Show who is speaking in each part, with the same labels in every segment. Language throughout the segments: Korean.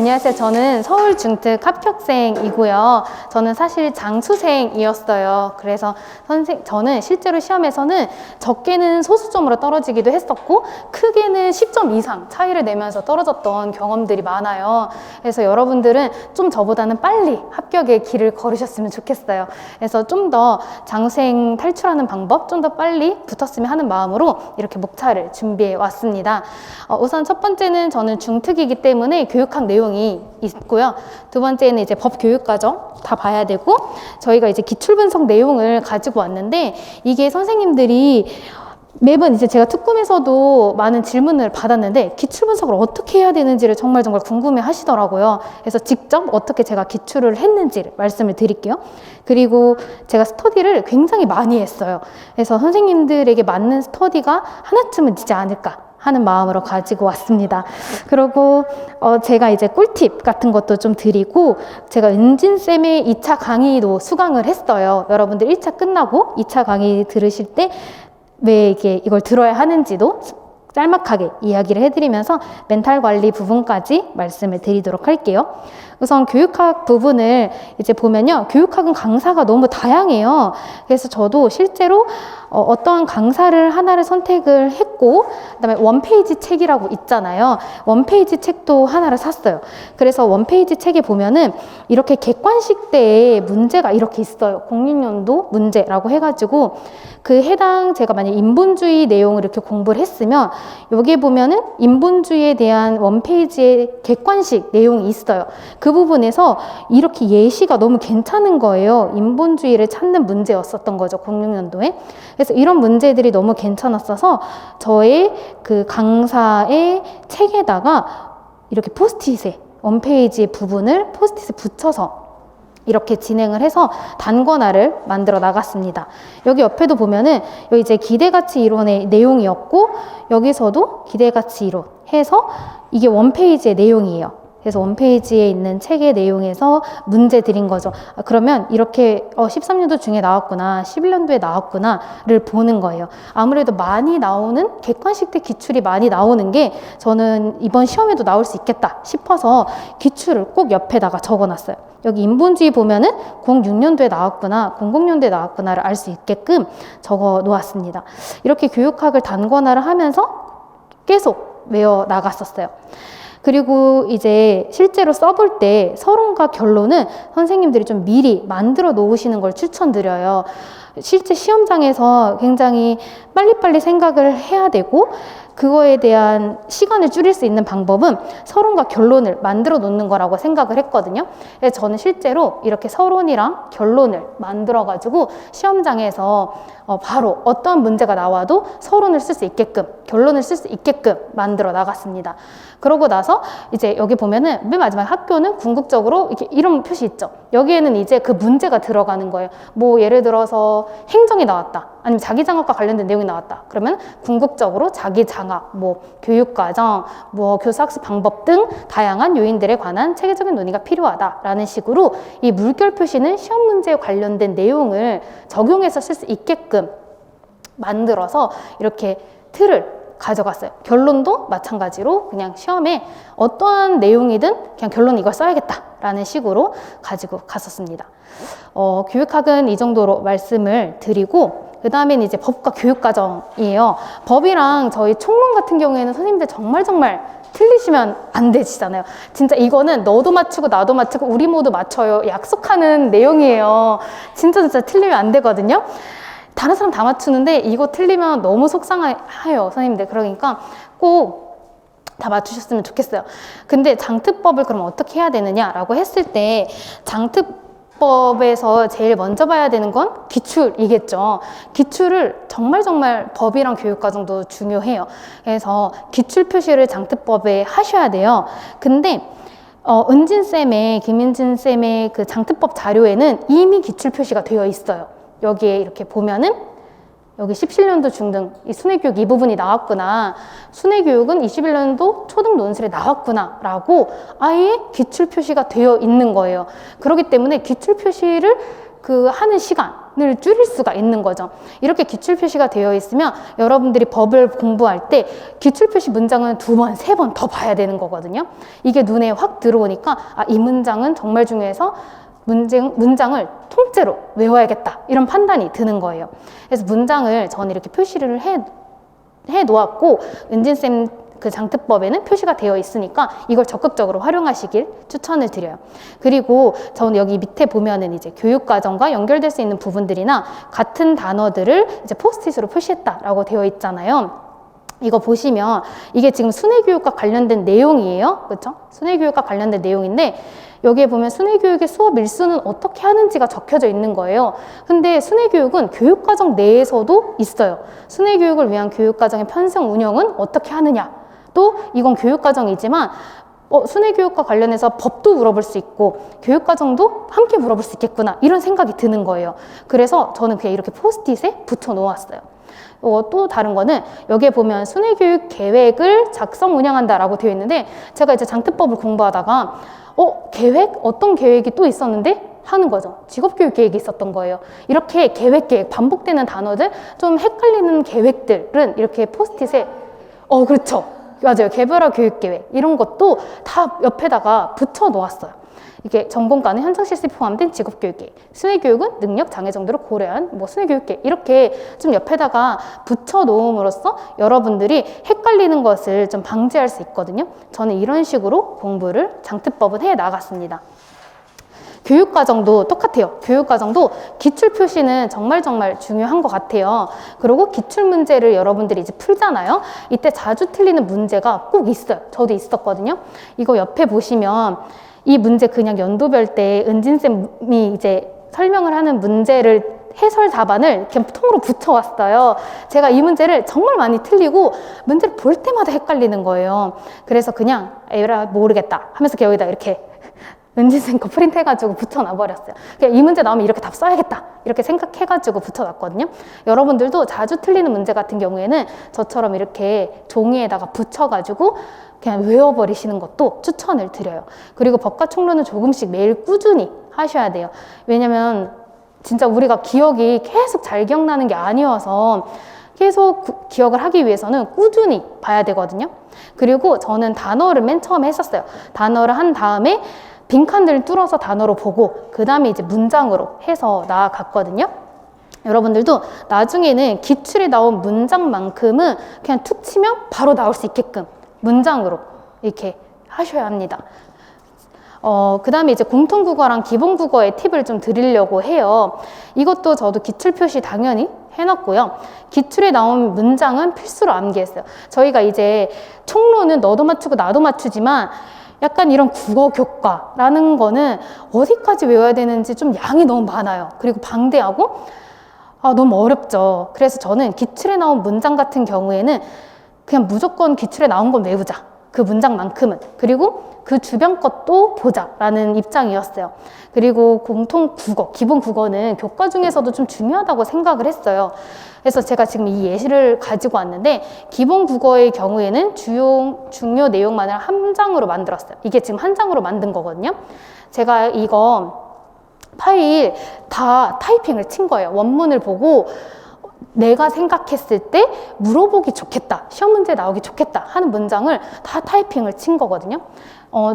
Speaker 1: 안녕하세요. 저는 서울 중특 합격생이고요. 저는 사실 장수생이었어요. 그래서 저는 실제로 시험에서는 적게는 소수점으로 떨어지기도 했었고 크게는 10점 이상 차이를 내면서 떨어졌던 경험들이 많아요. 그래서 여러분들은 좀 저보다는 빨리 합격의 길을 걸으셨으면 좋겠어요. 그래서 좀 더 장수생 탈출하는 방법 좀 더 빨리 붙었으면 하는 마음으로 이렇게 목차를 준비해 왔습니다. 우선 첫 번째는 저는 중특이기 때문에 교육학 내용이 있고요. 두 번째는 이제 법교육과정 다 봐야 되고, 저희가 이제 기출분석 내용을 가지고 왔는데, 이게 선생님들이 매번 이제 제가 특검에서도 많은 질문을 받았는데 기출분석을 어떻게 해야 되는지를 정말 궁금해 하시더라고요. 그래서 직접 어떻게 제가 기출을 했는지를 말씀을 드릴게요. 그리고 제가 스터디를 굉장히 많이 했어요. 그래서 선생님들에게 맞는 스터디가 하나쯤은 되지 않을까 하는 마음으로 가지고 왔습니다. 그리고 제가 이제 꿀팁 같은 것도 좀 드리고, 제가 은진쌤의 2차 강의도 수강을 했어요. 여러분들 1차 끝나고 2차 강의 들으실 때 왜 이걸 들어야 하는지도 짤막하게 이야기를 해드리면서 멘탈 관리 부분까지 말씀을 드리도록 할게요. 우선 교육학 부분을 이제 보면요. 교육학은 강사가 너무 다양해요. 그래서 저도 실제로 어떠한 강사를 하나를 선택을 했고, 그다음에 원페이지 책이라고 있잖아요. 원페이지 책도 하나를 샀어요. 그래서 원페이지 책에 보면은 이렇게 객관식대에 문제가 이렇게 있어요. 06년도 문제라고 해가지고 그 해당 제가 만약 인본주의 내용을 이렇게 공부를 했으면 여기에 보면은 인본주의에 대한 원페이지에 객관식 내용이 있어요. 그 부분에서 이렇게 예시가 너무 괜찮은 거예요. 인본주의를 찾는 문제였었던 거죠. 06년도에. 그래서 이런 문제들이 너무 괜찮았어서 저의 그 강사의 책에다가 이렇게 포스트잇에 원페이지 부분을 포스트잇에 붙여서 이렇게 진행을 해서 단권화를 만들어 나갔습니다. 여기 옆에도 보면은 여기 이제 기대가치 이론의 내용이었고, 여기서도 기대가치 이론 해서 이게 원페이지의 내용이에요. 그래서 원페이지에 있는 책의 내용에서 문제 드린 거죠. 그러면 이렇게 13년도 중에 나왔구나, 11년도에 나왔구나를 보는 거예요. 아무래도 많이 나오는 객관식대 기출이 많이 나오는 게 저는 이번 시험에도 나올 수 있겠다 싶어서 기출을 꼭 옆에다가 적어놨어요. 여기 인본주의 보면은 06년도에 나왔구나, 00년도에 나왔구나를 알 수 있게끔 적어 놓았습니다. 이렇게 교육학을 단권화를 하면서 계속 외워 나갔었어요. 그리고 이제 실제로 써볼 때 서론과 결론은 선생님들이 좀 미리 만들어 놓으시는 걸 추천드려요. 실제 시험장에서 굉장히 빨리빨리 생각을 해야 되고, 그거에 대한 시간을 줄일 수 있는 방법은 서론과 결론을 만들어 놓는 거라고 생각을 했거든요. 그래서 저는 실제로 이렇게 서론이랑 결론을 만들어 가지고 시험장에서 바로 어떤 문제가 나와도 서론을 쓸 수 있게끔, 결론을 쓸 수 있게끔 만들어 나갔습니다. 그러고 나서 이제 여기 보면은 맨 마지막 학교는 궁극적으로 이렇게 이런 표시 있죠. 여기에는 이제 그 문제가 들어가는 거예요. 뭐 예를 들어서 행정이 나왔다, 아니면 자기장학과 관련된 내용이 나왔다. 그러면 궁극적으로 자기장학, 뭐 교육과정, 뭐 교사학습 방법 등 다양한 요인들에 관한 체계적인 논의가 필요하다라는 식으로 이 물결 표시는 시험 문제에 관련된 내용을 적용해서 쓸 수 있게끔 만들어서 이렇게 틀을 가져갔어요. 결론도 마찬가지로 그냥 시험에 어떠한 내용이든 그냥 결론 이걸 써야겠다라는 식으로 가지고 갔었습니다. 교육학은 이 정도로 말씀을 드리고, 그 다음에는 이제 법과 교육과정이에요. 법이랑 저희 총론 같은 경우에는 선생님들 정말 틀리시면 안 되시잖아요. 진짜 이거는 너도 맞추고 나도 맞추고 우리 모두 맞춰요 약속하는 내용이에요. 진짜 틀리면 안 되거든요. 다른 사람 다 맞추는데 이거 틀리면 너무 속상해요, 선생님들. 그러니까 꼭 다 맞추셨으면 좋겠어요. 근데 장특법을 그럼 어떻게 해야 되느냐라고 했을 때, 장특법에서 제일 먼저 봐야 되는 건 기출이겠죠. 기출을 정말 법이랑 교육과정도 중요해요. 그래서 기출 표시를 장특법에 하셔야 돼요. 근데 은진쌤의, 김은진쌤의 그 장특법 자료에는 이미 기출 표시가 되어 있어요. 여기에 이렇게 보면은 여기 17년도 중등 이 순회교육 이 부분이 나왔구나, 순회교육은 21년도 초등 논술에 나왔구나 라고 아예 기출 표시가 되어 있는 거예요. 그렇기 때문에 기출 표시를 그 하는 시간을 줄일 수가 있는 거죠. 이렇게 기출 표시가 되어 있으면 여러분들이 법을 공부할 때 기출 표시 문장은 2번, 3번 더 봐야 되는 거거든요. 이게 눈에 확 들어오니까 아, 이 문장은 정말 중요해서 문장을 통째로 외워야겠다 이런 판단이 드는 거예요. 그래서 문장을 저는 이렇게 표시를 해 놓았고 은진쌤 그 장특법에는 표시가 되어 있으니까 이걸 적극적으로 활용하시길 추천을 드려요. 그리고 저는 여기 밑에 보면은 이제 교육과정과 연결될 수 있는 부분들이나 같은 단어들을 이제 포스트잇으로 표시했다라고 되어 있잖아요. 이거 보시면 이게 지금 순회교육과 관련된 내용이에요. 그렇죠? 순회교육과 관련된 내용인데 여기에 보면 순회교육의 수업 일수는 어떻게 하는지가 적혀져 있는 거예요. 근데 순회교육은 교육과정 내에서도 있어요. 순회교육을 위한 교육과정의 편성 운영은 어떻게 하느냐. 또 이건 교육과정이지만 순회교육과 관련해서 법도 물어볼 수 있고 교육과정도 함께 물어볼 수 있겠구나 이런 생각이 드는 거예요. 그래서 저는 그냥 이렇게 포스트잇에 붙여 놓았어요. 또 다른 거는 여기에 보면 순회교육 계획을 작성 운영한다라고 되어 있는데 제가 이제 장특법을 공부하다가 계획? 어떤 계획이 또 있었는데? 하는 거죠. 직업교육 계획이 있었던 거예요. 이렇게 계획, 반복되는 단어들, 좀 헷갈리는 계획들은 이렇게 포스트잇에 그렇죠. 맞아요. 개별화 교육계획 이런 것도 다 옆에다가 붙여 놓았어요. 이게 전공과는 현장 실습이 포함된 직업교육계획, 순회교육은 능력 장애 정도를 고려한 순회교육계획 이렇게 좀 옆에다가 붙여 놓음으로써 여러분들이 헷갈리는 것을 좀 방지할 수 있거든요. 저는 이런 식으로 공부를 장특법은 해 나갔습니다. 교육과정도 똑같아요. 교육과정도 기출 표시는 정말 중요한 것 같아요. 그리고 기출 문제를 여러분들이 이제 풀잖아요. 이때 자주 틀리는 문제가 꼭 있어요. 저도 있었거든요. 이거 옆에 보시면 이 문제 그냥 연도별 때 은진쌤이 이제 설명을 하는 문제를 해설 답안을 그냥 통으로 붙여왔어요. 제가 이 문제를 정말 많이 틀리고 문제를 볼 때마다 헷갈리는 거예요. 그래서 그냥 에라 모르겠다 하면서 여기다 이렇게 은진쌤 거 프린트 해가지고 붙여놔버렸어요. 그냥 이 문제 나오면 이렇게 답 써야겠다 이렇게 생각해가지고 붙여놨거든요. 여러분들도 자주 틀리는 문제 같은 경우에는 저처럼 이렇게 종이에다가 붙여가지고 그냥 외워버리시는 것도 추천을 드려요. 그리고 법과 총론은 조금씩 매일 꾸준히 하셔야 돼요. 왜냐면 진짜 우리가 기억이 계속 잘 기억나는 게 아니어서 계속 기억을 하기 위해서는 꾸준히 봐야 되거든요. 그리고 저는 단어를 맨 처음에 했었어요. 단어를 한 다음에 빈칸들을 뚫어서 단어로 보고 그 다음에 이제 문장으로 해서 나아갔거든요. 여러분들도 나중에는 기출에 나온 문장만큼은 그냥 툭 치면 바로 나올 수 있게끔 문장으로 이렇게 하셔야 합니다. 그 다음에 이제 공통국어랑 기본국어의 팁을 좀 드리려고 해요. 이것도 저도 기출 표시 당연히 해놨고요. 기출에 나온 문장은 필수로 암기했어요. 저희가 이제 총론은 너도 맞추고 나도 맞추지만 약간 이런 국어 교과라는 거는 어디까지 외워야 되는지 좀 양이 너무 많아요. 그리고 방대하고 너무 어렵죠. 그래서 저는 기출에 나온 문장 같은 경우에는 그냥 무조건 기출에 나온 건 외우자. 그 문장만큼은. 그리고 그 주변 것도 보자라는 입장이었어요. 그리고 공통 국어, 기본 국어는 교과 중에서도 좀 중요하다고 생각을 했어요. 그래서 제가 지금 이 예시를 가지고 왔는데 기본 국어의 경우에는 중요 내용만을 한 장으로 만들었어요. 이게 지금 한 장으로 만든 거거든요. 제가 이거 파일 다 타이핑을 친 거예요. 원문을 보고 내가 생각했을 때 물어보기 좋겠다, 시험 문제 나오기 좋겠다 하는 문장을 다 타이핑을 친 거거든요.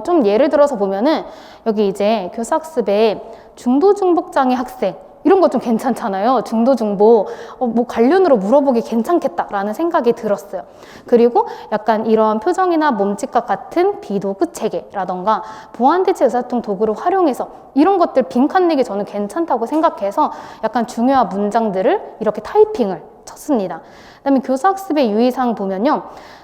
Speaker 1: 좀 예를 들어서 보면은 여기 이제 교사학습에 중도중복장애 학생 이런 거 좀 괜찮잖아요. 중도중복 뭐 관련으로 물어보기 괜찮겠다라는 생각이 들었어요. 그리고 약간 이런 표정이나 몸짓과 같은 비도구 체계라던가 보완대체 의사소통 도구를 활용해서 이런 것들 빈칸 내기 저는 괜찮다고 생각해서 약간 중요한 문장들을 이렇게 타이핑을 쳤습니다. 그다음에 교사학습의 유의사항 보면요.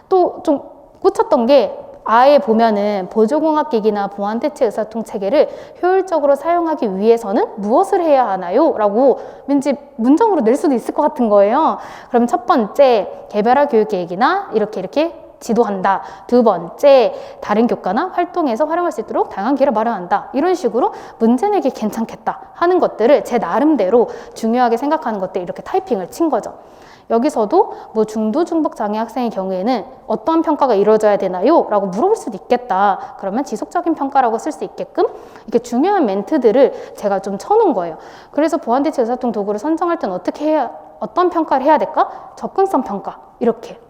Speaker 1: 또 좀 꽂혔던 게 아예 보면은 보조공학기기나 보완대체 의사소통 체계를 효율적으로 사용하기 위해서는 무엇을 해야 하나요? 라고 왠지 문장으로 낼 수도 있을 것 같은 거예요. 그럼 첫 번째, 개별화 교육계획이나 이렇게 지도한다. 두 번째, 다른 교과나 활동에서 활용할 수 있도록 다양한 기회를 마련한다. 이런 식으로 문제 내기 괜찮겠다 하는 것들을 제 나름대로 중요하게 생각하는 것들 이렇게 타이핑을 친 거죠. 여기서도 뭐 중도 중복 장애 학생의 경우에는 어떤 평가가 이루어져야 되나요? 라고 물어볼 수도 있겠다. 그러면 지속적인 평가라고 쓸 수 있게끔 이렇게 중요한 멘트들을 제가 좀 쳐놓은 거예요. 그래서 보완대체 의사소통 도구를 선정할 때는 어떤 평가를 해야 될까? 접근성 평가. 이렇게.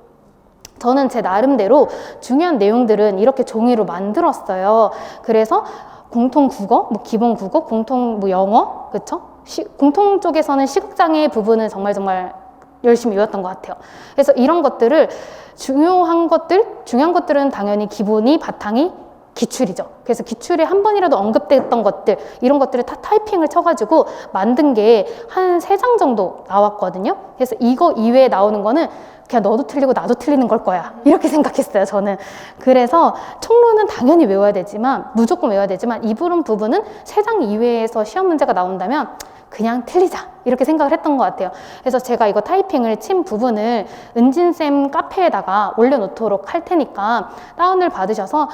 Speaker 1: 저는 제 나름대로 중요한 내용들은 이렇게 종이로 만들었어요. 그래서 공통 국어, 뭐 기본 국어, 공통 뭐 영어, 그쵸? 공통 쪽에서는 시각장애 부분은 정말 열심히 외웠던 것 같아요. 그래서 이런 것들을 중요한 것들은 당연히 기본이 바탕이 기출이죠. 그래서 기출에 한 번이라도 언급됐던 것들, 이런 것들을 다 타이핑을 쳐가지고 만든 게 한 3장 정도 나왔거든요. 그래서 이거 이외에 나오는 거는 그냥 너도 틀리고 나도 틀리는 걸 거야. 이렇게 생각했어요, 저는. 그래서 총론은 당연히 외워야 되지만, 무조건 외워야 되지만, 이 부분은 3장 이외에서 시험 문제가 나온다면 그냥 틀리자. 이렇게 생각을 했던 것 같아요. 그래서 제가 이거 타이핑을 친 부분을 은진쌤 카페에다가 올려놓도록 할 테니까 다운을 받으셔서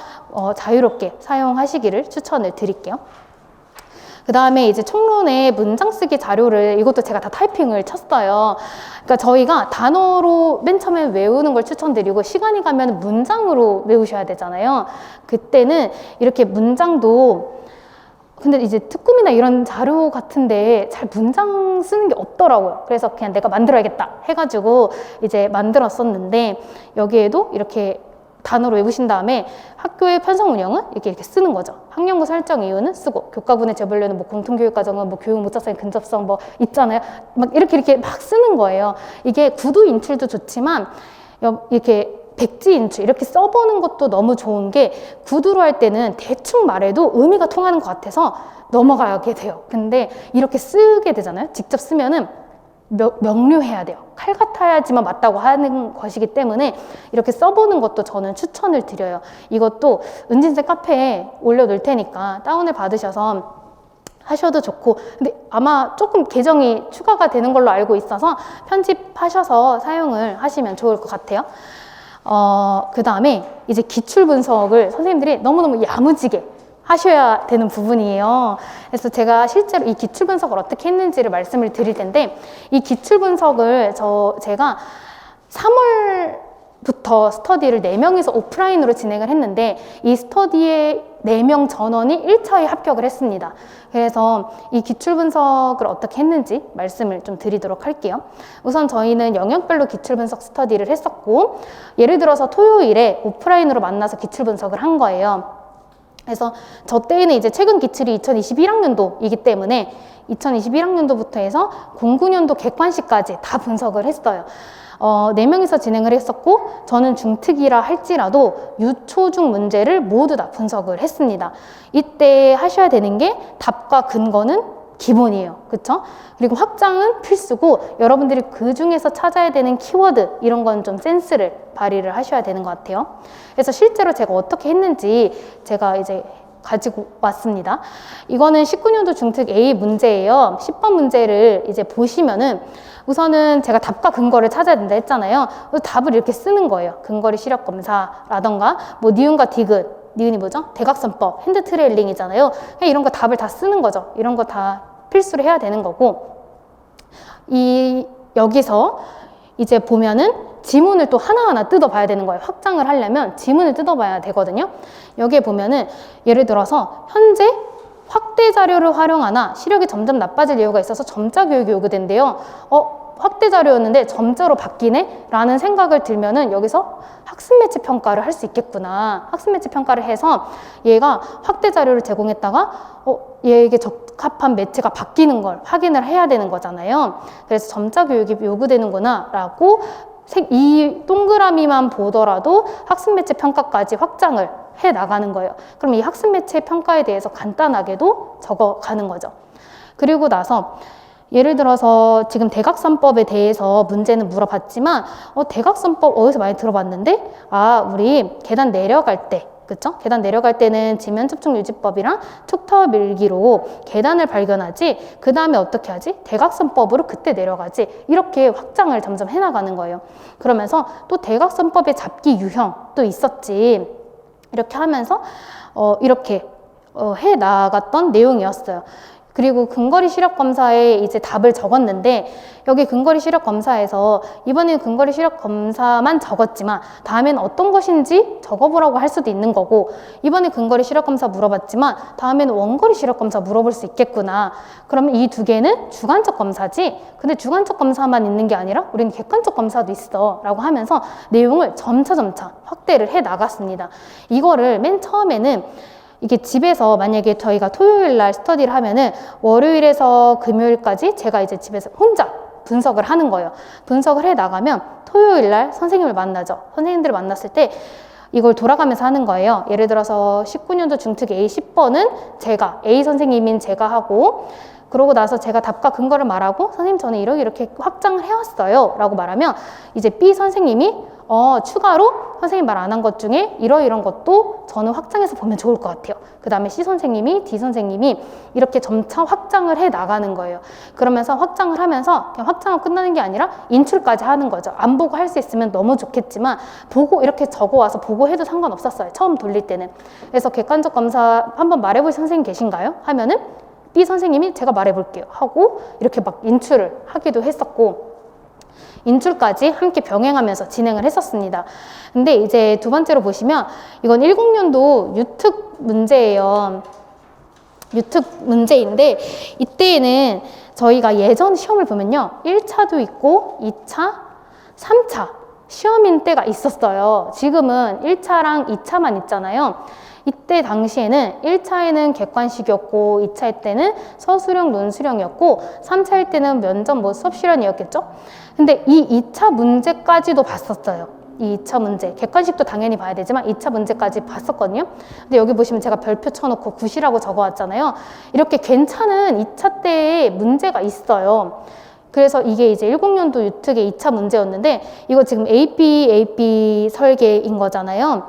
Speaker 1: 자유롭게 사용하시기를 추천을 드릴게요. 그 다음에 이제 총론의 문장 쓰기 자료를 이것도 제가 다 타이핑을 쳤어요. 그러니까 저희가 단어로 맨 처음에 외우는 걸 추천드리고 시간이 가면 문장으로 외우셔야 되잖아요. 그때는 이렇게 문장도 근데 이제 특kum이나 이런 자료 같은데 잘 문장 쓰는 게 없더라고요. 그래서 그냥 내가 만들어야겠다 해가지고 이제 만들었었는데 여기에도 이렇게 단어로 외우신 다음에 학교의 편성 운영은 이렇게 쓰는 거죠. 학년고 설정 이유는 쓰고 교과분의 재분류는 뭐 공통교육과정은 뭐 교육 목적성, 근접성 뭐 있잖아요. 막 이렇게 막 쓰는 거예요. 이게 구두 인출도 좋지만 이렇게 백지 인출 이렇게 써보는 것도 너무 좋은 게 구두로 할 때는 대충 말해도 의미가 통하는 것 같아서 넘어가게 돼요. 근데 이렇게 쓰게 되잖아요. 직접 쓰면은 명료해야 돼요. 칼 같아야지만 맞다고 하는 것이기 때문에 이렇게 써보는 것도 저는 추천을 드려요. 이것도 은진쌤 카페에 올려놓을 테니까 다운을 받으셔서 하셔도 좋고, 근데 아마 조금 계정이 추가가 되는 걸로 알고 있어서 편집하셔서 사용을 하시면 좋을 것 같아요. 그 다음에 이제 기출 분석을 선생님들이 너무너무 야무지게 하셔야 되는 부분이에요. 그래서 제가 실제로 이 기출 분석을 어떻게 했는지를 말씀을 드릴 텐데, 이 기출 분석을 제가 3월부터 스터디를 4명이서 오프라인으로 진행을 했는데, 이 스터디에 4명 전원이 1차에 합격을 했습니다. 그래서 이 기출 분석을 어떻게 했는지 말씀을 좀 드리도록 할게요. 우선 저희는 영역별로 기출 분석 스터디를 했었고, 예를 들어서 토요일에 오프라인으로 만나서 기출 분석을 한 거예요. 그래서 저 때에는 이제 최근 기출이 2021학년도이기 때문에 2021학년도부터 해서 09년도 객관식까지 다 분석을 했어요. 4명이서 진행을 했었고, 저는 중특이라 할지라도 유초중 문제를 모두 다 분석을 했습니다. 이때 하셔야 되는 게 답과 근거는 기본이에요. 그쵸? 그리고 확장은 필수고, 여러분들이 그 중에서 찾아야 되는 키워드, 이런 건 좀 센스를 발휘를 하셔야 되는 것 같아요. 그래서 실제로 제가 어떻게 했는지 제가 이제 가지고 왔습니다. 이거는 19년도 중특 A 문제예요. 10번 문제를 이제 보시면은 우선은 제가 답과 근거를 찾아야 된다 했잖아요. 그래서 답을 이렇게 쓰는 거예요. 근거리 시력 검사라던가 뭐 니은과 디귿, 니은이 뭐죠? 대각선법, 핸드 트레일링이잖아요. 그냥 이런 거 답을 다 쓰는 거죠. 이런 거 다 필수로 해야 되는 거고, 여기서 이제 보면은 지문을 또 하나하나 뜯어봐야 되는 거예요. 확장을 하려면 지문을 뜯어봐야 되거든요. 여기에 보면은 예를 들어서 현재 확대 자료를 활용하나 시력이 점점 나빠질 이유가 있어서 점자 교육이 요구된대요. 확대 자료였는데 점자로 바뀌네? 라는 생각을 들면은 여기서 학습 매치 평가를 할 수 있겠구나. 학습 매치 평가를 해서 얘가 확대 자료를 제공했다가 얘에게 적합한 매치가 바뀌는 걸 확인을 해야 되는 거잖아요. 그래서 점자 교육이 요구되는구나 라고 이 동그라미만 보더라도 학습 매체 평가까지 확장을 해 나가는 거예요. 그럼 이 학습 매체 평가에 대해서 간단하게도 적어가는 거죠. 그리고 나서 예를 들어서 지금 대각선법에 대해서 문제는 물어봤지만 대각선법 어디서 많이 들어봤는데 우리 계단 내려갈 때 그쵸? 계단 내려갈 때는 지면 접촉 유지법이랑 툭터 밀기로 계단을 발견하지, 그 다음에 어떻게 하지? 대각선법으로 그때 내려가지. 이렇게 확장을 점점 해나가는 거예요. 그러면서 또 대각선법의 잡기 유형도 있었지. 이렇게 하면서 이렇게 해 나갔던 내용이었어요. 그리고 근거리 시력 검사에 이제 답을 적었는데, 여기 근거리 시력 검사에서 이번에는 근거리 시력 검사만 적었지만 다음엔 어떤 것인지 적어보라고 할 수도 있는 거고, 이번에 근거리 시력 검사 물어봤지만 다음에는 원거리 시력 검사 물어볼 수 있겠구나. 그러면 이 두 개는 주관적 검사지, 근데 주관적 검사만 있는 게 아니라 우리는 객관적 검사도 있어 라고 하면서 내용을 점차 확대를 해 나갔습니다. 이거를 맨 처음에는 이게 집에서 만약에 저희가 토요일 날 스터디를 하면은 월요일에서 금요일까지 제가 이제 집에서 혼자 분석을 하는 거예요. 분석을 해 나가면 토요일 날 선생님을 만나죠. 선생님들을 만났을 때 이걸 돌아가면서 하는 거예요. 예를 들어서 19년도 중특 A 10번은 제가, A 선생님인 제가 하고, 그러고 나서 제가 답과 근거를 말하고, 선생님 저는 이렇게 확장을 해왔어요 라고 말하면 이제 B 선생님이 추가로 선생님 말 안 한 것 중에 이런 것도 저는 확장해서 보면 좋을 것 같아요. 그 다음에 C 선생님이, D 선생님이 이렇게 점차 확장을 해 나가는 거예요. 그러면서 확장을 하면서 그냥 확장하고 끝나는 게 아니라 인출까지 하는 거죠. 안 보고 할 수 있으면 너무 좋겠지만 보고 이렇게 적어와서 보고 해도 상관없었어요. 처음 돌릴 때는. 그래서 객관적 검사 한번 말해볼 선생님 계신가요? 하면은 B 선생님이 제가 말해볼게요 하고 이렇게 막 인출을 하기도 했었고, 인출까지 함께 병행하면서 진행을 했었습니다. 근데 이제 두 번째로 보시면 이건 10년도 유특 문제예요. 유특 문제인데, 이때에는 저희가 예전 시험을 보면요, 1차도 있고 2차, 3차 시험인 때가 있었어요. 지금은 1차랑 2차만 있잖아요. 이때 당시에는 1차에는 객관식이었고 2차일 때는 서술형, 논술형이었고 3차일 때는 면접 수업 실현이었겠죠. 근데 이 2차 문제까지도 봤었어요. 이 2차 문제, 객관식도 당연히 봐야 되지만 2차 문제까지 봤었거든요. 근데 여기 보시면 제가 별표 쳐놓고 굿이라고 적어왔잖아요. 이렇게 괜찮은 2차 때의 문제가 있어요. 그래서 이게 이제 10년도 유특의 2차 문제였는데, 이거 지금 AP 설계인 거잖아요.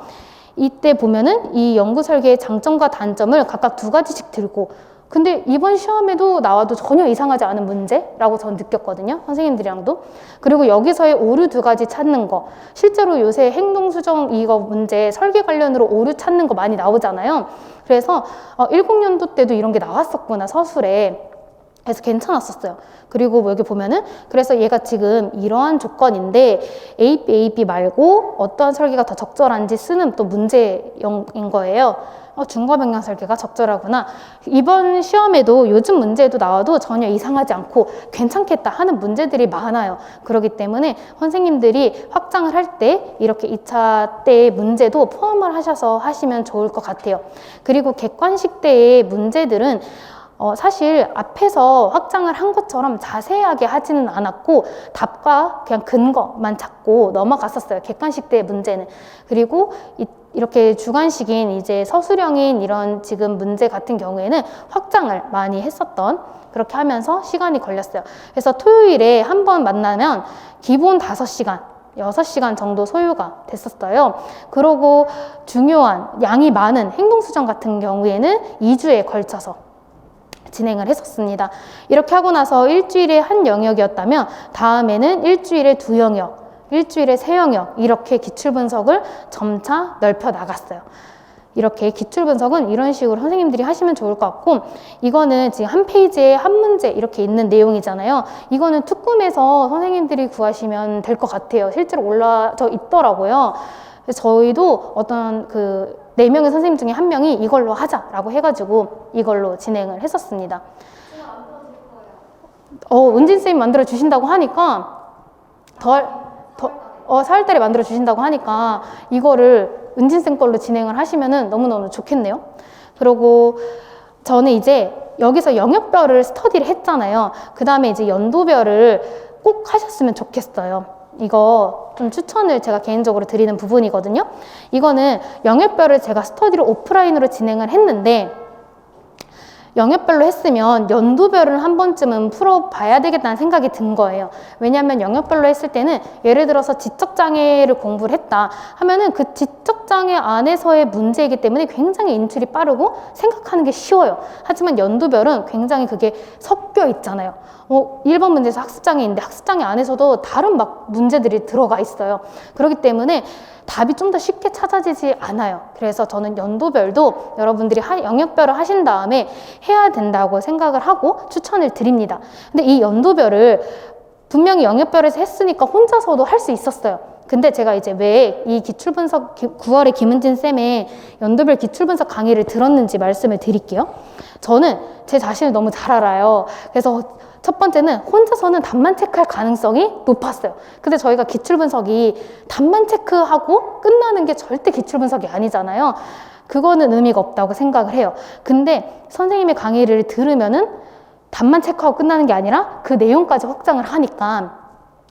Speaker 1: 이때 보면은 이 연구 설계의 장점과 단점을 각각 2가지씩 들고, 근데 이번 시험에도 나와도 전혀 이상하지 않은 문제라고 저는 느꼈거든요. 선생님들이랑도. 그리고 여기서의 오류 2가지 찾는 거. 실제로 요새 행동수정 이거 문제 설계 관련으로 오류 찾는 거 많이 나오잖아요. 그래서 10년도 때도 이런 게 나왔었구나, 서술에. 그래서 괜찮았었어요. 그리고 여기 보면은 그래서 얘가 지금 이러한 조건인데 AP 말고 어떠한 설계가 더 적절한지 쓰는 또 문제인 거예요. 중거병량 설계가 적절하구나. 이번 시험에도 요즘 문제도 나와도 전혀 이상하지 않고 괜찮겠다 하는 문제들이 많아요. 그렇기 때문에 선생님들이 확장을 할 때 이렇게 2차 때의 문제도 포함을 하셔서 하시면 좋을 것 같아요. 그리고 객관식 때의 문제들은 사실 앞에서 확장을 한 것처럼 자세하게 하지는 않았고 답과 그냥 근거만 찾고 넘어갔었어요. 객관식 때 문제는. 그리고 이렇게 주관식인 이제 서술형인 이런 지금 문제 같은 경우에는 확장을 많이 했었던, 그렇게 하면서 시간이 걸렸어요. 그래서 토요일에 한 번 만나면 기본 5시간 6시간 정도 소요가 됐었어요. 그러고 중요한 양이 많은 행동수정 같은 경우에는 2주에 걸쳐서 진행을 했었습니다. 이렇게 하고 나서 일주일에 한 영역이었다면 다음에는 일주일에 2영역, 일주일에 3영역 이렇게 기출분석을 점차 넓혀 나갔어요. 이렇게 기출분석은 이런 식으로 선생님들이 하시면 좋을 것 같고, 이거는 지금 한 페이지에 한 문제 이렇게 있는 내용이잖아요. 이거는 투꿈에서 선생님들이 구하시면 될 것 같아요. 실제로 올라져 있더라고요. 저희도 어떤 4명의 선생님 중에 1명이 이걸로 하자라고 해가지고 이걸로 진행을 했었습니다. 은진쌤이 만들어 주신다고 하니까 4월달에 만들어 주신다고 하니까 이거를 은진쌤 걸로 진행을 하시면은 너무너무 좋겠네요. 그리고 저는 이제 여기서 영역별을 스터디를 했잖아요. 그 다음에 이제 연도별을 꼭 하셨으면 좋겠어요. 이거 좀 추천을 제가 개인적으로 드리는 부분이거든요. 이거는 영역별을 제가 스터디를 오프라인으로 진행을 했는데, 영역별로 했으면 연도별은 한 번쯤은 풀어봐야 되겠다는 생각이 든 거예요. 왜냐하면 영역별로 했을 때는 예를 들어서 지적장애를 공부를 했다 하면은 그 지적장애 안에서의 문제이기 때문에 굉장히 인출이 빠르고 생각하는 게 쉬워요. 하지만 연도별은 굉장히 그게 섞여 있잖아요. 1번 문제에서 학습장애인데 학습장애 안에서도 다른 막 문제들이 들어가 있어요. 그렇기 때문에 답이 좀 더 쉽게 찾아지지 않아요. 그래서 저는 연도별도 여러분들이 영역별을 하신 다음에 해야 된다고 생각을 하고 추천을 드립니다. 근데 이 연도별을 분명히 영역별에서 했으니까 혼자서도 할 수 있었어요. 근데 제가 이제 왜 이 기출분석 9월에 김은진 쌤의 연도별 기출분석 강의를 들었는지 말씀을 드릴게요. 저는 제 자신을 너무 잘 알아요. 그래서 첫 번째는 혼자서는 답만 체크할 가능성이 높았어요. 근데 저희가 기출분석이 답만 체크하고 끝나는 게 절대 기출분석이 아니잖아요. 그거는 의미가 없다고 생각을 해요. 근데 선생님의 강의를 들으면은 답만 체크하고 끝나는 게 아니라 그 내용까지 확장을 하니까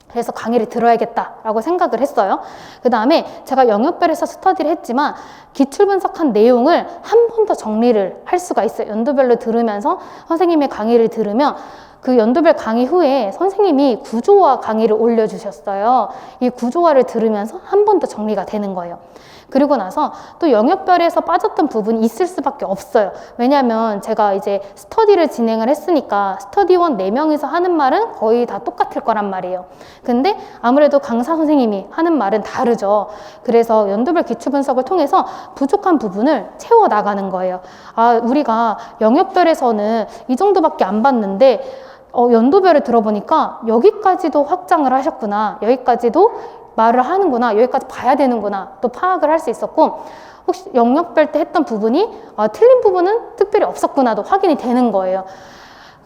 Speaker 1: 그래서 강의를 들어야겠다라고 생각을 했어요. 그 다음에 제가 영역별에서 스터디를 했지만 기출분석한 내용을 한 번 더 정리를 할 수가 있어요. 연도별로 들으면서 선생님의 강의를 들으면 그 연도별 강의 후에 선생님이 구조화 강의를 올려주셨어요. 이 구조화를 들으면서 한 번 더 정리가 되는 거예요. 그리고 나서 또 영역별에서 빠졌던 부분이 있을 수밖에 없어요. 왜냐하면 제가 이제 스터디를 진행을 했으니까 스터디원 4명이서 하는 말은 거의 다 똑같을 거란 말이에요. 근데 아무래도 강사 선생님이 하는 말은 다르죠. 그래서 연도별 기출분석을 통해서 부족한 부분을 채워나가는 거예요. 아, 우리가 영역별에서는 이 정도밖에 안 봤는데 연도별을 들어보니까 여기까지도 확장을 하셨구나. 여기까지도 말을 하는구나. 여기까지 봐야 되는구나. 또 파악을 할 수 있었고 혹시 영역별 때 했던 부분이 틀린 부분은 특별히 없었구나도 확인이 되는 거예요.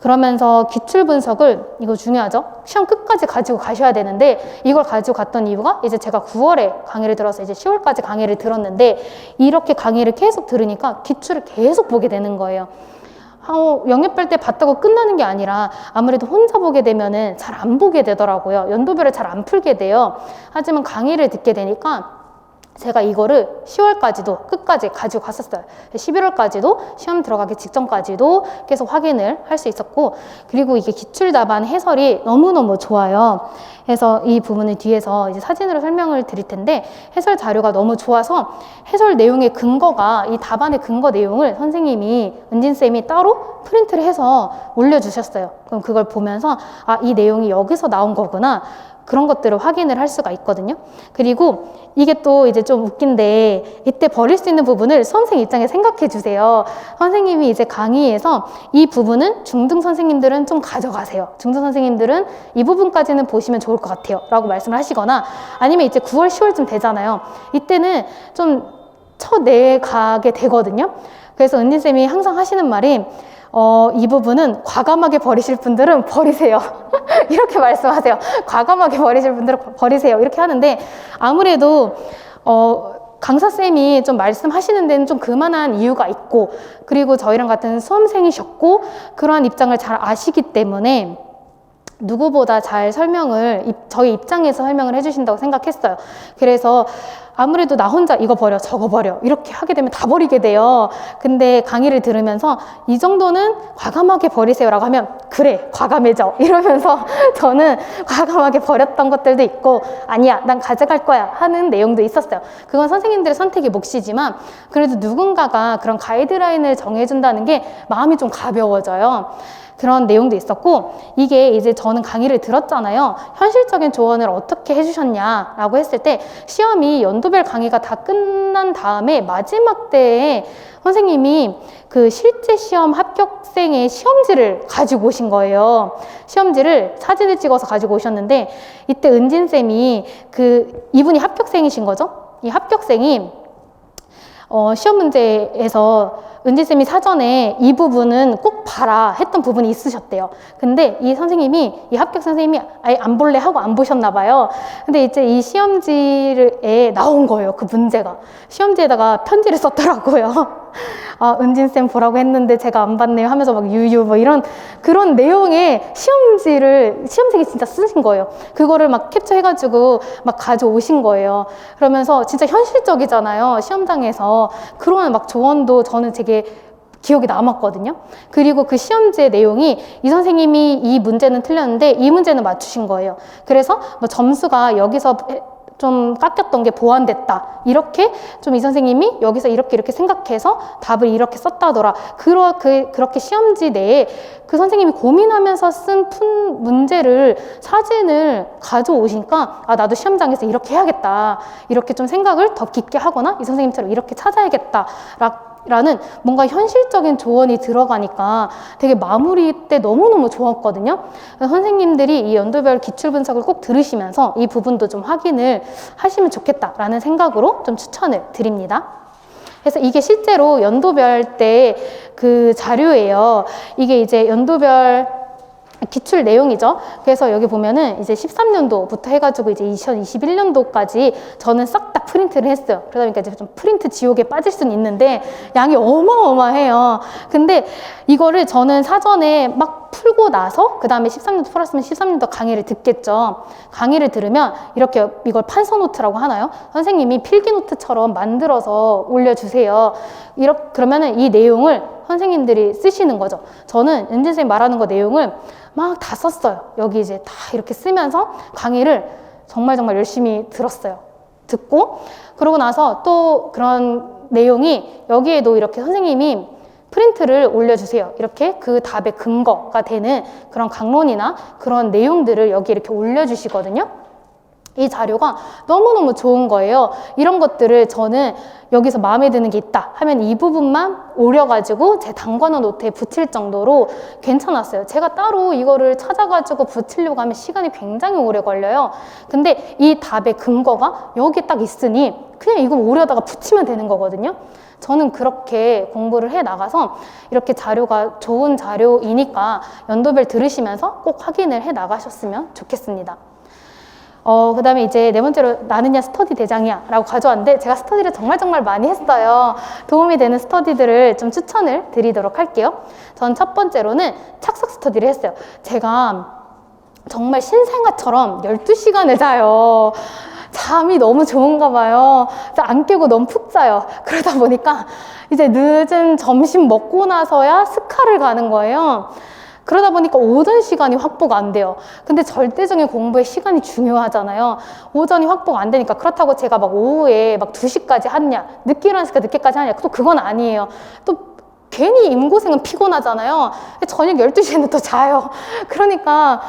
Speaker 1: 그러면서 기출 분석을 이거 중요하죠. 시험 끝까지 가지고 가셔야 되는데 이걸 가지고 갔던 이유가 이제 제가 9월에 강의를 들어서 이제 10월까지 강의를 들었는데 이렇게 강의를 계속 들으니까 기출을 계속 보게 되는 거예요. 영역별 때 봤다고 끝나는 게 아니라 아무래도 혼자 보게 되면은 잘 안 보게 되더라고요. 연도별을 잘 안 풀게 돼요. 하지만 강의를 듣게 되니까 제가 이거를 10월까지도 끝까지 가지고 갔었어요. 11월까지도 시험 들어가기 직전까지도 계속 확인을 할 수 있었고 그리고 이게 기출 답안 해설이 너무너무 좋아요. 그래서 이 부분을 뒤에서 이제 사진으로 설명을 드릴 텐데 해설 자료가 너무 좋아서 해설 내용의 근거가 이 답안의 근거 내용을 선생님이 은진쌤이 따로 프린트를 해서 올려주셨어요. 그럼 그걸 보면서 이 내용이 여기서 나온 거구나. 그런 것들을 확인을 할 수가 있거든요. 그리고 이게 또 이제 좀 웃긴데 이때 버릴 수 있는 부분을 수험생 입장에 생각해 주세요. 선생님이 이제 강의에서 이 부분은 중등 선생님들은 좀 가져가세요. 중등 선생님들은 이 부분까지는 보시면 좋을 것 같아요. 라고 말씀을 하시거나 아니면 이제 9월, 10월쯤 되잖아요. 이때는 좀 쳐내가게 되거든요. 그래서 은진쌤이 항상 하시는 말이 이 부분은 과감하게 버리실 분들은 버리세요. 이렇게 말씀하세요. 과감하게 버리실 분들은 버리세요. 이렇게 하는데 아무래도 강사쌤이 좀 말씀하시는 데는 좀 그만한 이유가 있고 그리고 저희랑 같은 수험생이셨고 그러한 입장을 잘 아시기 때문에 누구보다 잘 설명을 저희 입장에서 설명을 해주신다고 생각했어요. 그래서 아무래도 나 혼자 이거 버려 저거 버려 이렇게 하게 되면 다 버리게 돼요. 근데 강의를 들으면서 이 정도는 과감하게 버리세요 라고 하면 그래 과감해져 이러면서 저는 과감하게 버렸던 것들도 있고 아니야 난 가져갈 거야 하는 내용도 있었어요. 그건 선생님들의 선택이 몫이지만 그래도 누군가가 그런 가이드라인을 정해준다는 게 마음이 좀 가벼워져요. 그런 내용도 있었고 이게 이제 저는 강의를 들었잖아요. 현실적인 조언을 어떻게 해주셨냐라고 했을 때 시험이 연도별 강의가 다 끝난 다음에 마지막 때에 선생님이 그 실제 시험 합격생의 시험지를 가지고 오신 거예요. 시험지를 사진을 찍어서 가지고 오셨는데 이때 은진쌤이 이분이 합격생이신 거죠. 이 합격생이 시험 문제에서 은지쌤이 사전에 이 부분은 꼭 봐라 했던 부분이 있으셨대요. 근데 이 합격 선생님이 아예 안 볼래 하고 안 보셨나 봐요. 근데 이제 이 시험지에 나온 거예요. 그 문제가. 시험지에다가 편지를 썼더라고요. 은진쌤 보라고 했는데 제가 안 봤네요 하면서 막 유유 그런 내용의 시험지를 진짜 쓰신 거예요. 그거를 막 캡처해가지고 막 가져오신 거예요. 그러면서 진짜 현실적이잖아요. 시험장에서. 그런 막 조언도 저는 되게 기억이 남았거든요. 그리고 그 시험지의 내용이 이 선생님이 이 문제는 틀렸는데 이 문제는 맞추신 거예요. 그래서 뭐 점수가 여기서 좀 깎였던 게 보완됐다. 이렇게 좀 이 선생님이 여기서 이렇게 생각해서 답을 이렇게 썼다더라. 그렇게 시험지 내에 그 선생님이 고민하면서 쓴 푼 문제를 사진을 가져오시니까 아, 나도 시험장에서 이렇게 해야겠다. 이렇게 좀 생각을 더 깊게 하거나 이 선생님처럼 이렇게 찾아야겠다. 라는 뭔가 현실적인 조언이 들어가니까 되게 마무리 때 너무너무 좋았거든요. 선생님들이 이 연도별 기출 분석을 꼭 들으시면서 이 부분도 좀 확인을 하시면 좋겠다라는 생각으로 좀 추천을 드립니다. 그래서 이게 실제로 연도별 때 그 자료예요. 이게 이제 연도별 기출 내용이죠. 그래서 여기 보면은 이제 13년도부터 해가지고 이제 2021년도까지 저는 싹 다 프린트를 했어요. 그러다 보니까 이제 좀 프린트 지옥에 빠질 수는 있는데 양이 어마어마해요. 근데 이거를 저는 사전에 막 풀고 나서 그 다음에 13년도 풀었으면 13년도 강의를 듣겠죠. 강의를 들으면 이렇게 이걸 판서노트라고 하나요? 선생님이 필기노트처럼 만들어서 올려주세요. 그러면은 이 내용을 선생님들이 쓰시는 거죠. 저는 은진 선생님 말하는 거 내용을 막 다 썼어요. 여기 이제 다 이렇게 쓰면서 강의를 정말 열심히 들었어요. 듣고 그러고 나서 또 그런 내용이 여기에도 이렇게 선생님이 프린트를 올려주세요. 이렇게 그 답의 근거가 되는 그런 강론이나 그런 내용들을 여기 이렇게 올려주시거든요. 이 자료가 너무너무 좋은 거예요. 이런 것들을 저는 여기서 마음에 드는 게 있다 하면 이 부분만 오려가지고 제 단관원 노트에 붙일 정도로 괜찮았어요. 제가 따로 이거를 찾아가지고 붙이려고 하면 시간이 굉장히 오래 걸려요. 근데 이 답의 근거가 여기 딱 있으니 그냥 이거 오려다가 붙이면 되는 거거든요. 저는 그렇게 공부를 해 나가서 이렇게 자료가 좋은 자료이니까 연도별 들으시면서 꼭 확인을 해 나가셨으면 좋겠습니다. 그 다음에 이제 네 번째로 나는야 스터디 대장이야 라고 가져왔는데 제가 스터디를 정말 많이 했어요. 도움이 되는 스터디들을 좀 추천을 드리도록 할게요. 전 첫 번째로는 착석 스터디를 했어요. 제가 정말 신생아처럼 12시간을 자요. 잠이 너무 좋은가 봐요. 안 깨고 너무 푹 자요. 그러다 보니까 이제 늦은 점심 먹고 나서야 스카를 가는 거예요. 그러다 보니까 오전 시간이 확보가 안 돼요. 근데 절대적인 공부에 시간이 중요하잖아요. 오전이 확보가 안 되니까 그렇다고 제가 막 오후에 막 2시까지 하냐, 늦게 일어났으니까 늦게까지 하냐, 또 그건 아니에요. 또 괜히 임고생은 피곤하잖아요. 저녁 12시에는 또 자요. 그러니까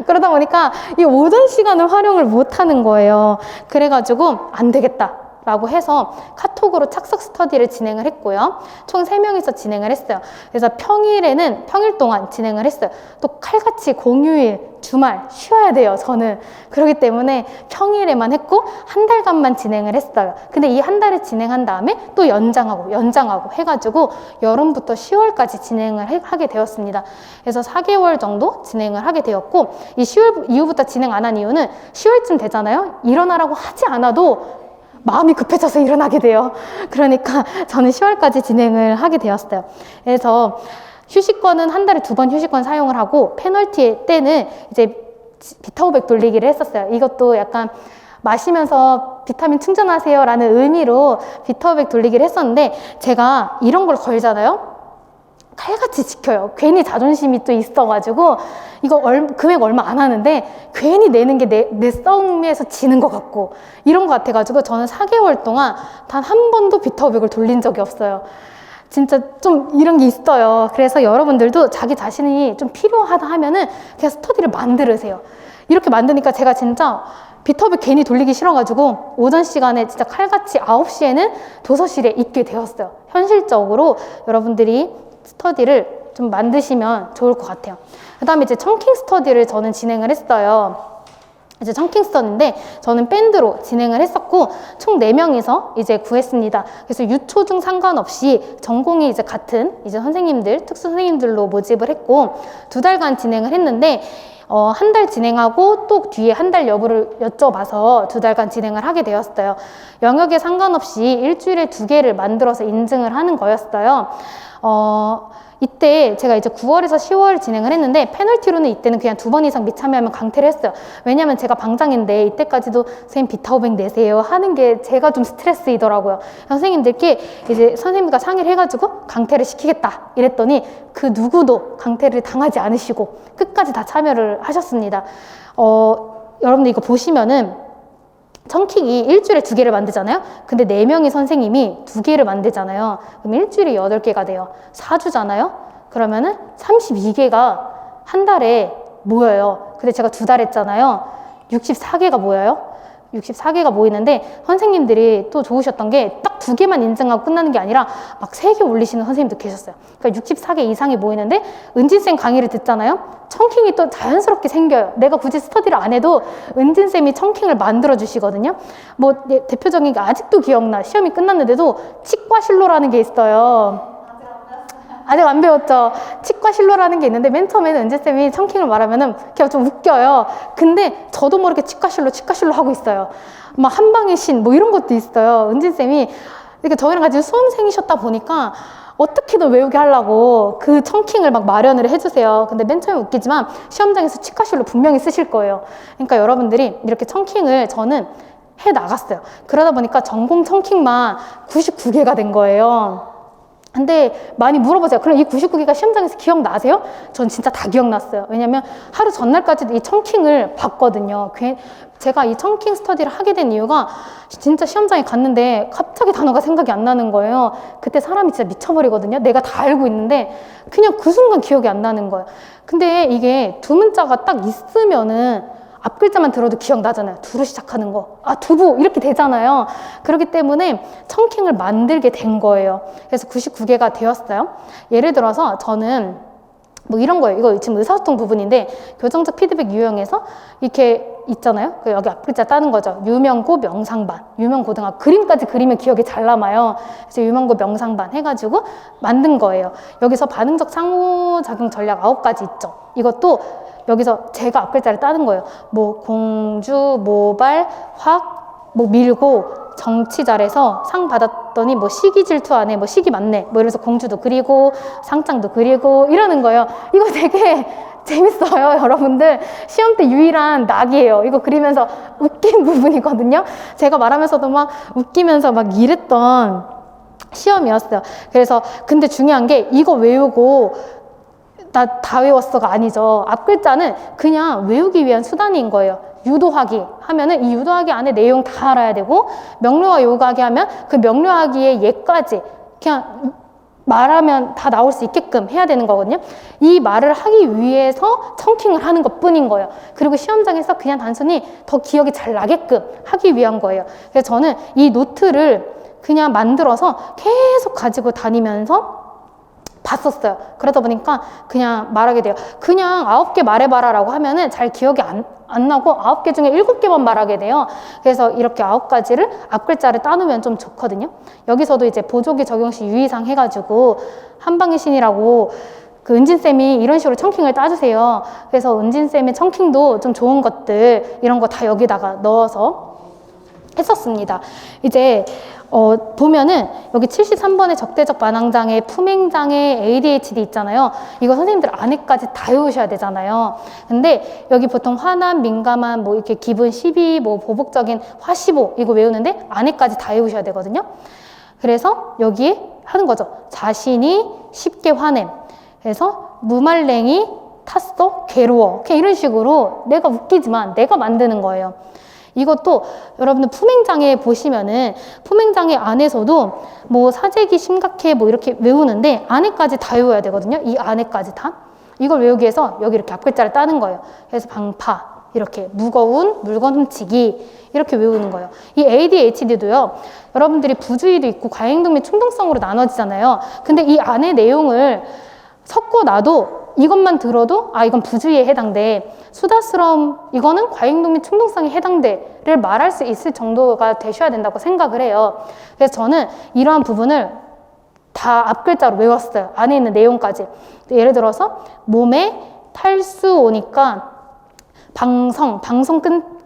Speaker 1: 그러다 보니까 이 오전 시간을 활용을 못 하는 거예요. 그래가지고 안 되겠다 라고 해서 카톡으로 착석 스터디를 진행을 했고요. 총 3명이서 진행을 했어요. 그래서 평일 동안 진행을 했어요. 또 칼같이 공휴일, 주말 쉬어야 돼요, 저는. 그렇기 때문에 평일에만 했고 한 달간만 진행을 했어요. 근데 이 한 달을 진행한 다음에 또 연장하고 해가지고 여름부터 10월까지 진행을 하게 되었습니다. 그래서 4개월 정도 진행을 하게 되었고 이 10월 이후부터 진행 안 한 이유는 10월쯤 되잖아요. 일어나라고 하지 않아도 마음이 급해져서 일어나게 돼요. 그러니까 저는 10월까지 진행을 하게 되었어요. 그래서 휴식권은 한 달에 2번 휴식권 사용을 하고 페널티 때는 이제 비타오백 돌리기를 했었어요. 이것도 약간 마시면서 비타민 충전하세요 라는 의미로 비타오백 돌리기를 했었는데 제가 이런 걸 걸잖아요. 칼같이 지켜요. 괜히 자존심이 또 있어가지고 이거 금액 얼마 안 하는데 괜히 내는 게 내 싸움에서 지는 것 같고 이런 것 같아가지고 저는 4개월 동안 단 한 번도 비타오백을 돌린 적이 없어요. 진짜 좀 이런 게 있어요. 그래서 여러분들도 자기 자신이 좀 필요하다 하면은 그냥 스터디를 만들으세요. 이렇게 만드니까 제가 진짜 비타오백 괜히 돌리기 싫어가지고 오전 시간에 진짜 칼같이 9시에는 도서실에 있게 되었어요. 현실적으로 여러분들이 스터디를 좀 만드시면 좋을 것 같아요. 그 다음에 이제 청킹 스터디를 저는 진행을 했어요. 이제 청킹 스터디인데 저는 밴드로 진행을 했었고 총 4명이서 이제 구했습니다. 그래서 유초중 상관없이 전공이 이제 같은 이제 선생님들, 특수 선생님들로 모집을 했고 2달간 진행을 했는데 한 달 진행하고 또 뒤에 한 달 여부를 여쭤봐서 2달간 진행을 하게 되었어요. 영역에 상관없이 일주일에 2개를 만들어서 인증을 하는 거였어요. 이때 제가 이제 9월에서 10월 진행을 했는데 페널티로는 이때는 그냥 2번 이상 미참여하면 강퇴를 했어요. 왜냐면 제가 방장인데 이때까지도 선생님 비타500 내세요 하는 게 제가 좀 스트레스이더라고요. 선생님들께 이제 선생님과 상의를 해가지고 강퇴를 시키겠다 이랬더니 그 누구도 강퇴를 당하지 않으시고 끝까지 다 참여를 하셨습니다. 여러분들 이거 보시면은 청킹이 일주일에 2개를 만들잖아요. 근데 4명의 선생님이 2개를 만들잖아요. 그럼 일주일에 8개가 돼요. 4주잖아요. 그러면은 32개가 한 달에 모여요. 근데 제가 2달 했잖아요. 64개가 모여요. 64개가 모이는데 선생님들이 또 좋으셨던 게 딱 2개만 인증하고 끝나는 게 아니라 막 3개 올리시는 선생님도 계셨어요. 그러니까 64개 이상이 모이는데 은진쌤 강의를 듣잖아요. 청킹이 또 자연스럽게 생겨요. 내가 굳이 스터디를 안 해도 은진쌤이 청킹을 만들어 주시거든요. 뭐 대표적인 게 아직도 기억나. 시험이 끝났는데도 치과실로라는 게 있어요. 아직 안 배웠죠. 치과실로라는 게 있는데 맨 처음에는 은지쌤이 청킹을 말하면은 그냥 좀 웃겨요. 근데 저도 모르게 치과실로 하고 있어요. 막 한방의 신 뭐 이런 것도 있어요. 은지쌤이 이렇게 저희랑 같이 수험생이셨다 보니까 어떻게든 외우게 하려고 그 청킹을 막 마련을 해주세요. 근데 맨 처음에 웃기지만 시험장에서 치과실로 분명히 쓰실 거예요. 그러니까 여러분들이 이렇게 청킹을 저는 해 나갔어요. 그러다 보니까 전공 청킹만 99개가 된 거예요. 근데 많이 물어보세요. 그럼 이 99개가 시험장에서 기억나세요? 전 진짜 다 기억났어요. 왜냐면 하루 전날까지도 이 청킹을 봤거든요. 제가 이 청킹 스터디를 하게 된 이유가 진짜 시험장에 갔는데 갑자기 단어가 생각이 안 나는 거예요. 그때 사람이 진짜 미쳐버리거든요. 내가 다 알고 있는데 그냥 그 순간 기억이 안 나는 거예요. 근데 이게 두 문자가 딱 있으면은 앞 글자만 들어도 기억나잖아요. 두로 시작하는 거. 아, 두부 이렇게 되잖아요. 그렇기 때문에 청킹을 만들게 된 거예요. 그래서 99개가 되었어요. 예를 들어서 저는 뭐 이런 거예요. 이거 지금 의사소통 부분인데 교정적 피드백 유형에서 이렇게 있잖아요. 여기 앞 글자 따는 거죠. 유명고 명상반, 유명고등학교 그림까지 그리면 기억이 잘 남아요. 그래서 유명고 명상반 해가지고 만든 거예요. 여기서 반응적 상호작용 전략 9가지 있죠. 이것도 여기서 제가 앞 글자를 따는 거예요. 뭐 공주, 모발, 확, 뭐 밀고 정치 잘해서 상 받았더니 뭐 시기 질투 안 해, 뭐 시기 맞네, 뭐 이래서 공주도 그리고 상장도 그리고 이러는 거예요. 이거 되게 재밌어요, 여러분들. 시험 때 유일한 낙이에요. 이거 그리면서 웃긴 부분이거든요. 제가 말하면서도 막 웃기면서 막 이랬던 시험이었어요. 그래서 근데 중요한 게 이거 외우고 나 다 외웠어가 아니죠. 앞 글자는 그냥 외우기 위한 수단인 거예요. 유도하기 하면은 이 유도하기 안에 내용 다 알아야 되고 명료와 요구하기 하면 그 명료하기의 예까지 그냥 말하면 다 나올 수 있게끔 해야 되는 거거든요. 이 말을 하기 위해서 청킹을 하는 것 뿐인 거예요. 그리고 시험장에서 그냥 단순히 더 기억이 잘 나게끔 하기 위한 거예요. 그래서 저는 이 노트를 그냥 만들어서 계속 가지고 다니면서 봤었어요. 그러다 보니까 그냥 말하게 돼요. 그냥 9개 말해봐라 라고 하면은 잘 기억이 안 나고 9개 중에 7개만 말하게 돼요. 그래서 이렇게 9가지를 앞글자를 따놓으면 좀 좋거든요. 여기서도 이제 보조기 적용시 유의사항 해가지고 한방의 신이라고 그 은진쌤이 이런 식으로 청킹을 따주세요. 그래서 은진쌤의 청킹도 좀 좋은 것들 이런 거 다 여기다가 넣어서 했었습니다. 이제 보면은 여기 73번의 적대적 반항장애, 품행장애, ADHD 있잖아요. 이거 선생님들 안에까지 다 외우셔야 되잖아요. 근데 여기 보통 화남, 민감한, 뭐 이렇게 기분 시비, 뭐 보복적인 화시보 이거 외우는데 안에까지 다 외우셔야 되거든요. 그래서 여기에 하는 거죠. 자신이 쉽게 화냄. 그래서 무말랭이 탔어, 괴로워. 그냥 이런 식으로 내가 웃기지만 내가 만드는 거예요. 이것도 여러분들 품행장애 보시면은 품행장애 안에서도 뭐 사재기 심각해 뭐 이렇게 외우는데 안에까지 다 외워야 되거든요. 이 안에까지 다. 이걸 외우기 위해서 여기 이렇게 앞글자를 따는 거예요. 그래서 방파, 이렇게 무거운 물건 훔치기 이렇게 외우는 거예요. 이 ADHD도요. 여러분들이 부주의도 있고 과잉동 및 충동성으로 나눠지잖아요. 근데 이 안에 내용을 섞어놔도 이것만 들어도 아 이건 부주의에 해당돼. 수다스러움 이거는 과잉동 및 충동성에 해당돼를 말할 수 있을 정도가 되셔야 된다고 생각을 해요. 그래서 저는 이러한 부분을 다 앞글자로 외웠어요. 안에 있는 내용까지. 예를 들어서 몸에 탈수 오니까 방송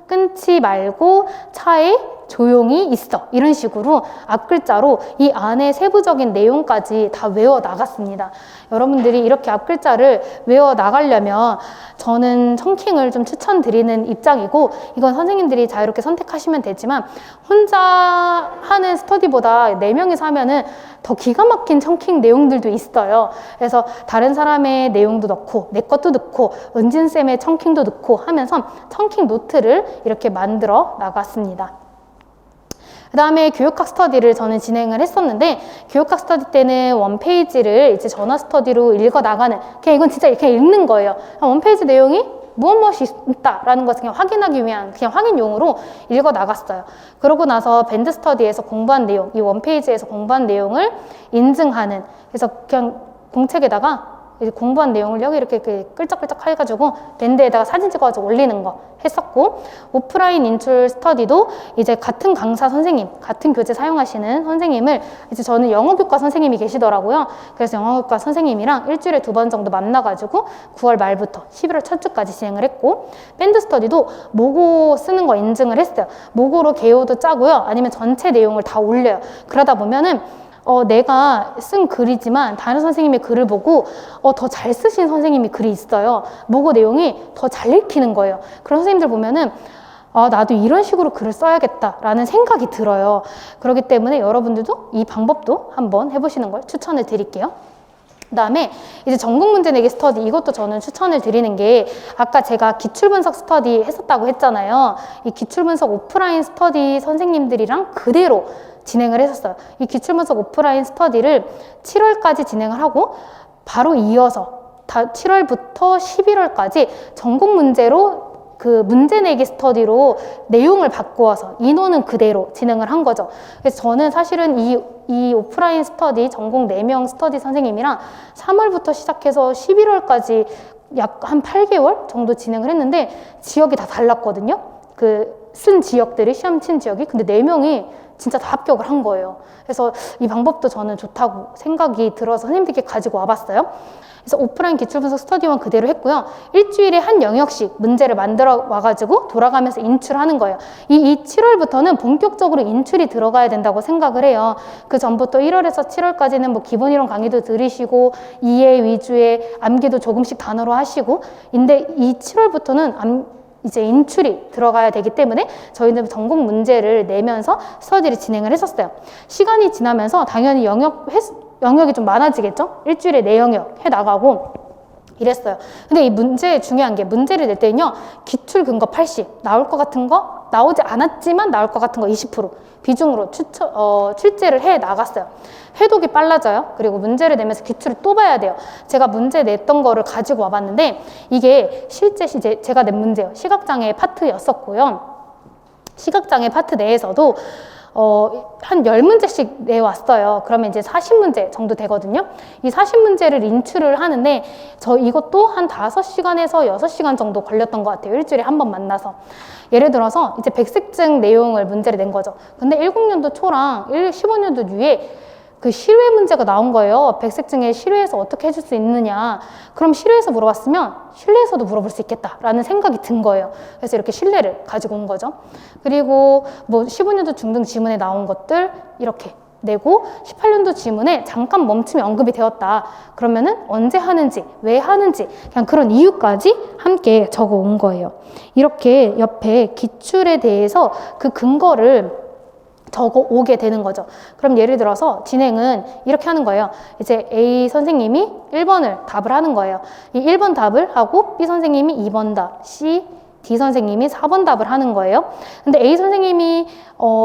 Speaker 1: 끊지 말고 차에 조용히 있어. 이런 식으로 앞글자로 이 안에 세부적인 내용까지 다 외워 나갔습니다. 여러분들이 이렇게 앞글자를 외워 나가려면 저는 청킹을 좀 추천드리는 입장이고, 이건 선생님들이 자유롭게 선택하시면 되지만 혼자 하는 스터디보다 4명이서 하면은 더 기가 막힌 청킹 내용들도 있어요. 그래서 다른 사람의 내용도 넣고 내 것도 넣고 은진쌤의 청킹도 넣고 하면서 청킹 노트를 이렇게 만들어 나갔습니다. 그 다음에 교육학 스터디를 저는 진행을 했었는데, 교육학 스터디 때는 원페이지를 이제 전화 스터디로 읽어 나가는, 그냥 이건 진짜 이렇게 읽는 거예요. 원페이지 내용이 무엇이 있다라는 것을 그냥 확인하기 위한 그냥 확인용으로 읽어 나갔어요. 그러고 나서 밴드 스터디에서 공부한 내용, 이 원페이지에서 공부한 내용을 인증하는, 그래서 그냥 공책에다가 이제 공부한 내용을 여기 이렇게 끌적끌적 해가지고 밴드에다가 사진 찍어가지고 올리는 거 했었고, 오프라인 인출 스터디도 이제 같은 강사 선생님, 같은 교재 사용하시는 선생님을, 이제 저는 영어교과 선생님이 계시더라고요. 그래서 영어교과 선생님이랑 일주일에 2번 정도 만나가지고 9월 말부터 11월 첫 주까지 진행을 했고, 밴드 스터디도 모고 쓰는 거 인증을 했어요. 모고로 개요도 짜고요. 아니면 전체 내용을 다 올려요. 그러다 보면은 내가 쓴 글이지만 다른 선생님의 글을 보고 더 잘 쓰신 선생님이 글이 있어요. 모고 내용이 더 잘 읽히는 거예요. 그런 선생님들 보면은 나도 이런 식으로 글을 써야겠다라는 생각이 들어요. 그렇기 때문에 여러분들도 이 방법도 한번 해보시는 걸 추천을 드릴게요. 그 다음에 이제 전공 문제 내기 스터디, 이것도 저는 추천을 드리는 게, 아까 제가 기출분석 스터디 했었다고 했잖아요. 이 기출분석 오프라인 스터디 선생님들이랑 그대로 진행을 했었어요. 이 기출분석 오프라인 스터디를 7월까지 진행을 하고 바로 이어서 7월부터 11월까지 전공 문제로 그 문제 내기 스터디로 내용을 바꾸어서 인원은 그대로 진행을 한 거죠. 그래서 저는 사실은 이 오프라인 스터디, 전공 4명 스터디 선생님이랑 3월부터 시작해서 11월까지 약 한 8개월 정도 진행을 했는데, 지역이 다 달랐거든요. 쓴 지역들이, 시험 친 지역이. 근데 4명이 진짜 다 합격을 한 거예요. 그래서 이 방법도 저는 좋다고 생각이 들어서 선생님들께 가지고 와봤어요. 그래서 오프라인 기출분석 스터디원 그대로 했고요. 일주일에 한 영역씩 문제를 만들어 와가지고 돌아가면서 인출하는 거예요. 이 7월부터는 본격적으로 인출이 들어가야 된다고 생각을 해요. 그 전부터 1월에서 7월까지는 뭐 기본 이론 강의도 들으시고 이해 위주의 암기도 조금씩 단어로 하시고, 근데 이 7월부터는 이제 인출이 들어가야 되기 때문에 저희는 전공 문제를 내면서 스터디를 진행을 했었어요. 시간이 지나면서 당연히 영역이 좀 많아지겠죠? 일주일에 4영역 해나가고 이랬어요. 근데 이 문제 중요한 게, 문제를 낼 때는요, 기출 근거 80, 나올 것 같은 거, 나오지 않았지만 나올 것 같은 거 20% 비중으로 출제를 해 나갔어요. 회독이 빨라져요. 그리고 문제를 내면서 기출을 또 봐야 돼요. 제가 문제 냈던 거를 가지고 와봤는데, 이게 실제 제가 낸 문제예요. 시각장애 파트였었고요. 시각장애 파트 내에서도 한 10문제씩 내왔어요. 그러면 이제 40문제 정도 되거든요. 이 40문제를 인출을 하는데, 이것도 한 5시간에서 6시간 정도 걸렸던 것 같아요. 일주일에 한 번 만나서. 예를 들어서 이제 백색증 내용을 문제를 낸 거죠. 근데 10년도 초랑 15년도 뒤에 그 실외 문제가 나온 거예요. 백색증의 실외에서 어떻게 해줄 수 있느냐. 그럼 실외에서 물어봤으면 실내에서도 물어볼 수 있겠다라는 생각이 든 거예요. 그래서 이렇게 실내를 가지고 온 거죠. 그리고 뭐 15년도 중등 지문에 나온 것들 이렇게 내고, 18년도 지문에 잠깐 멈춤이 언급이 되었다. 그러면은 언제 하는지, 왜 하는지, 그냥 그런 이유까지 함께 적어 온 거예요. 이렇게 옆에 기출에 대해서 그 근거를 적어 오게 되는 거죠. 그럼 예를 들어서 진행은 이렇게 하는 거예요. 이제 A 선생님이 1번을 답을 하는 거예요. 이 1번 답을 하고 B 선생님이 2번 답, D 선생님이 4번 답을 하는 거예요. 근데 A 선생님이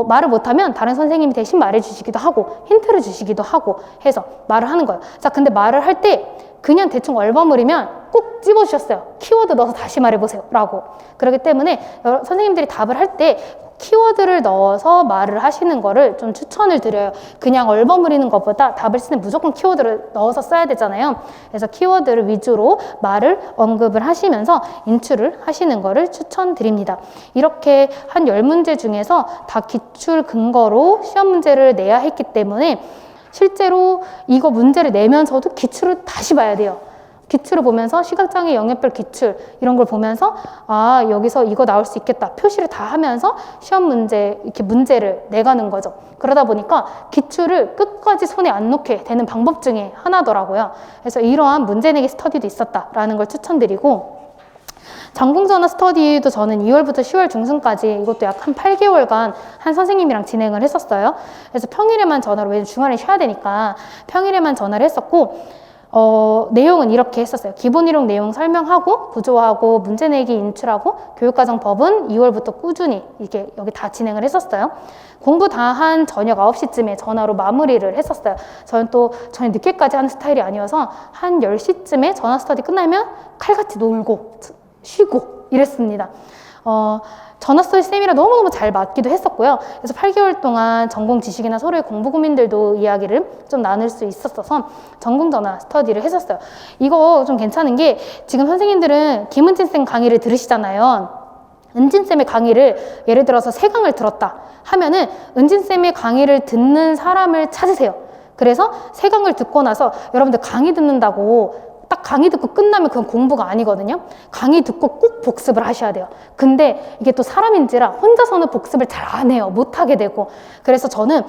Speaker 1: 말을 못하면 다른 선생님이 대신 말해주시기도 하고 힌트를 주시기도 하고 해서 말을 하는 거예요. 자, 근데 말을 할 때 그냥 대충 얼버무리면 꼭 집어주셨어요. 키워드 넣어서 다시 말해보세요 라고. 그렇기 때문에 선생님들이 답을 할 때 키워드를 넣어서 말을 하시는 거를 좀 추천을 드려요. 그냥 얼버무리는 것보다 답을 쓰는 무조건 키워드를 넣어서 써야 되잖아요. 그래서 키워드를 위주로 말을 언급을 하시면서 인출을 하시는 거를 추천드립니다. 이렇게 한 10문제 중에서 다 기출 근거로 시험 문제를 내야 했기 때문에 실제로 이거 문제를 내면서도 기출을 다시 봐야 돼요. 기출을 보면서 시각장애 영역별 기출 이런 걸 보면서 아 여기서 이거 나올 수 있겠다 표시를 다 하면서 시험 문제 이렇게 문제를 내가는 거죠. 그러다 보니까 기출을 끝까지 손에 안 놓게 되는 방법 중에 하나더라고요. 그래서 이러한 문제 내기 스터디도 있었다라는 걸 추천드리고, 전공전화 스터디도 저는 2월부터 10월 중순까지 이것도 약 한 8개월간 한 선생님이랑 진행을 했었어요. 그래서 평일에만 전화로, 왜냐면 주말에 쉬어야 되니까 평일에만 전화를 했었고, 내용은 이렇게 했었어요. 기본 이론 내용 설명하고 구조하고 문제 내기 인출하고 교육과정 법은 2월부터 꾸준히 이게 여기 다 진행을 했었어요. 공부 다 한 저녁 9시쯤에 전화로 마무리를 했었어요. 저는 또 저녁 늦게까지 하는 스타일이 아니어서 한 10시쯤에 전화 스터디 끝나면 칼같이 놀고 쉬고 이랬습니다. 전화 스터디 쌤이랑 너무너무 잘 맞기도 했었고요. 그래서 8개월 동안 전공 지식이나 서로의 공부 고민들도 이야기를 좀 나눌 수 있었어서 전공 전화 스터디를 했었어요. 이거 좀 괜찮은 게, 지금 선생님들은 김은진 쌤 강의를 들으시잖아요. 은진 쌤의 강의를 예를 들어서 3강을 들었다 하면은 은진 쌤의 강의를 듣는 사람을 찾으세요. 그래서 3강을 듣고 나서 여러분들 강의 듣는다고 딱 강의 듣고 끝나면 그건 공부가 아니거든요. 강의 듣고 꼭 복습을 하셔야 돼요. 근데 이게 또 사람인지라 혼자서는 복습을 잘 안 해요. 못하게 되고. 그래서 저는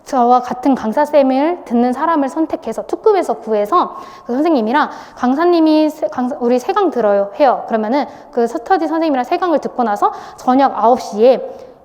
Speaker 1: 저와 같은 강사쌤을 듣는 사람을 선택해서 투급에서 구해서 그 선생님이랑 강사님이 우리 3강 들어요 해요. 그러면은 그 스터디 선생님이랑 3강을 듣고 나서 저녁 9시에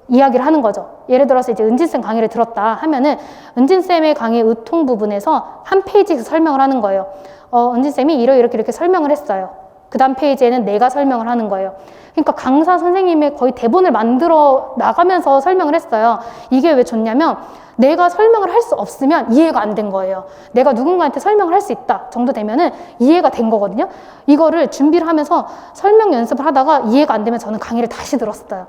Speaker 1: 이야기를 하는 거죠. 예를 들어서 이제 은진쌤 강의를 들었다 하면은 은진쌤의 강의 의통 부분에서 한 페이지에서 설명을 하는 거예요. 은진쌤이 이렇게 설명을 했어요. 그 다음 페이지에는 내가 설명을 하는 거예요. 그러니까 강사 선생님의 거의 대본을 만들어 나가면서 설명을 했어요. 이게 왜 좋냐면 내가 설명을 할 수 없으면 이해가 안 된 거예요. 내가 누군가한테 설명을 할 수 있다 정도 되면은 이해가 된 거거든요. 이거를 준비를 하면서 설명 연습을 하다가 이해가 안 되면 저는 강의를 다시 들었어요.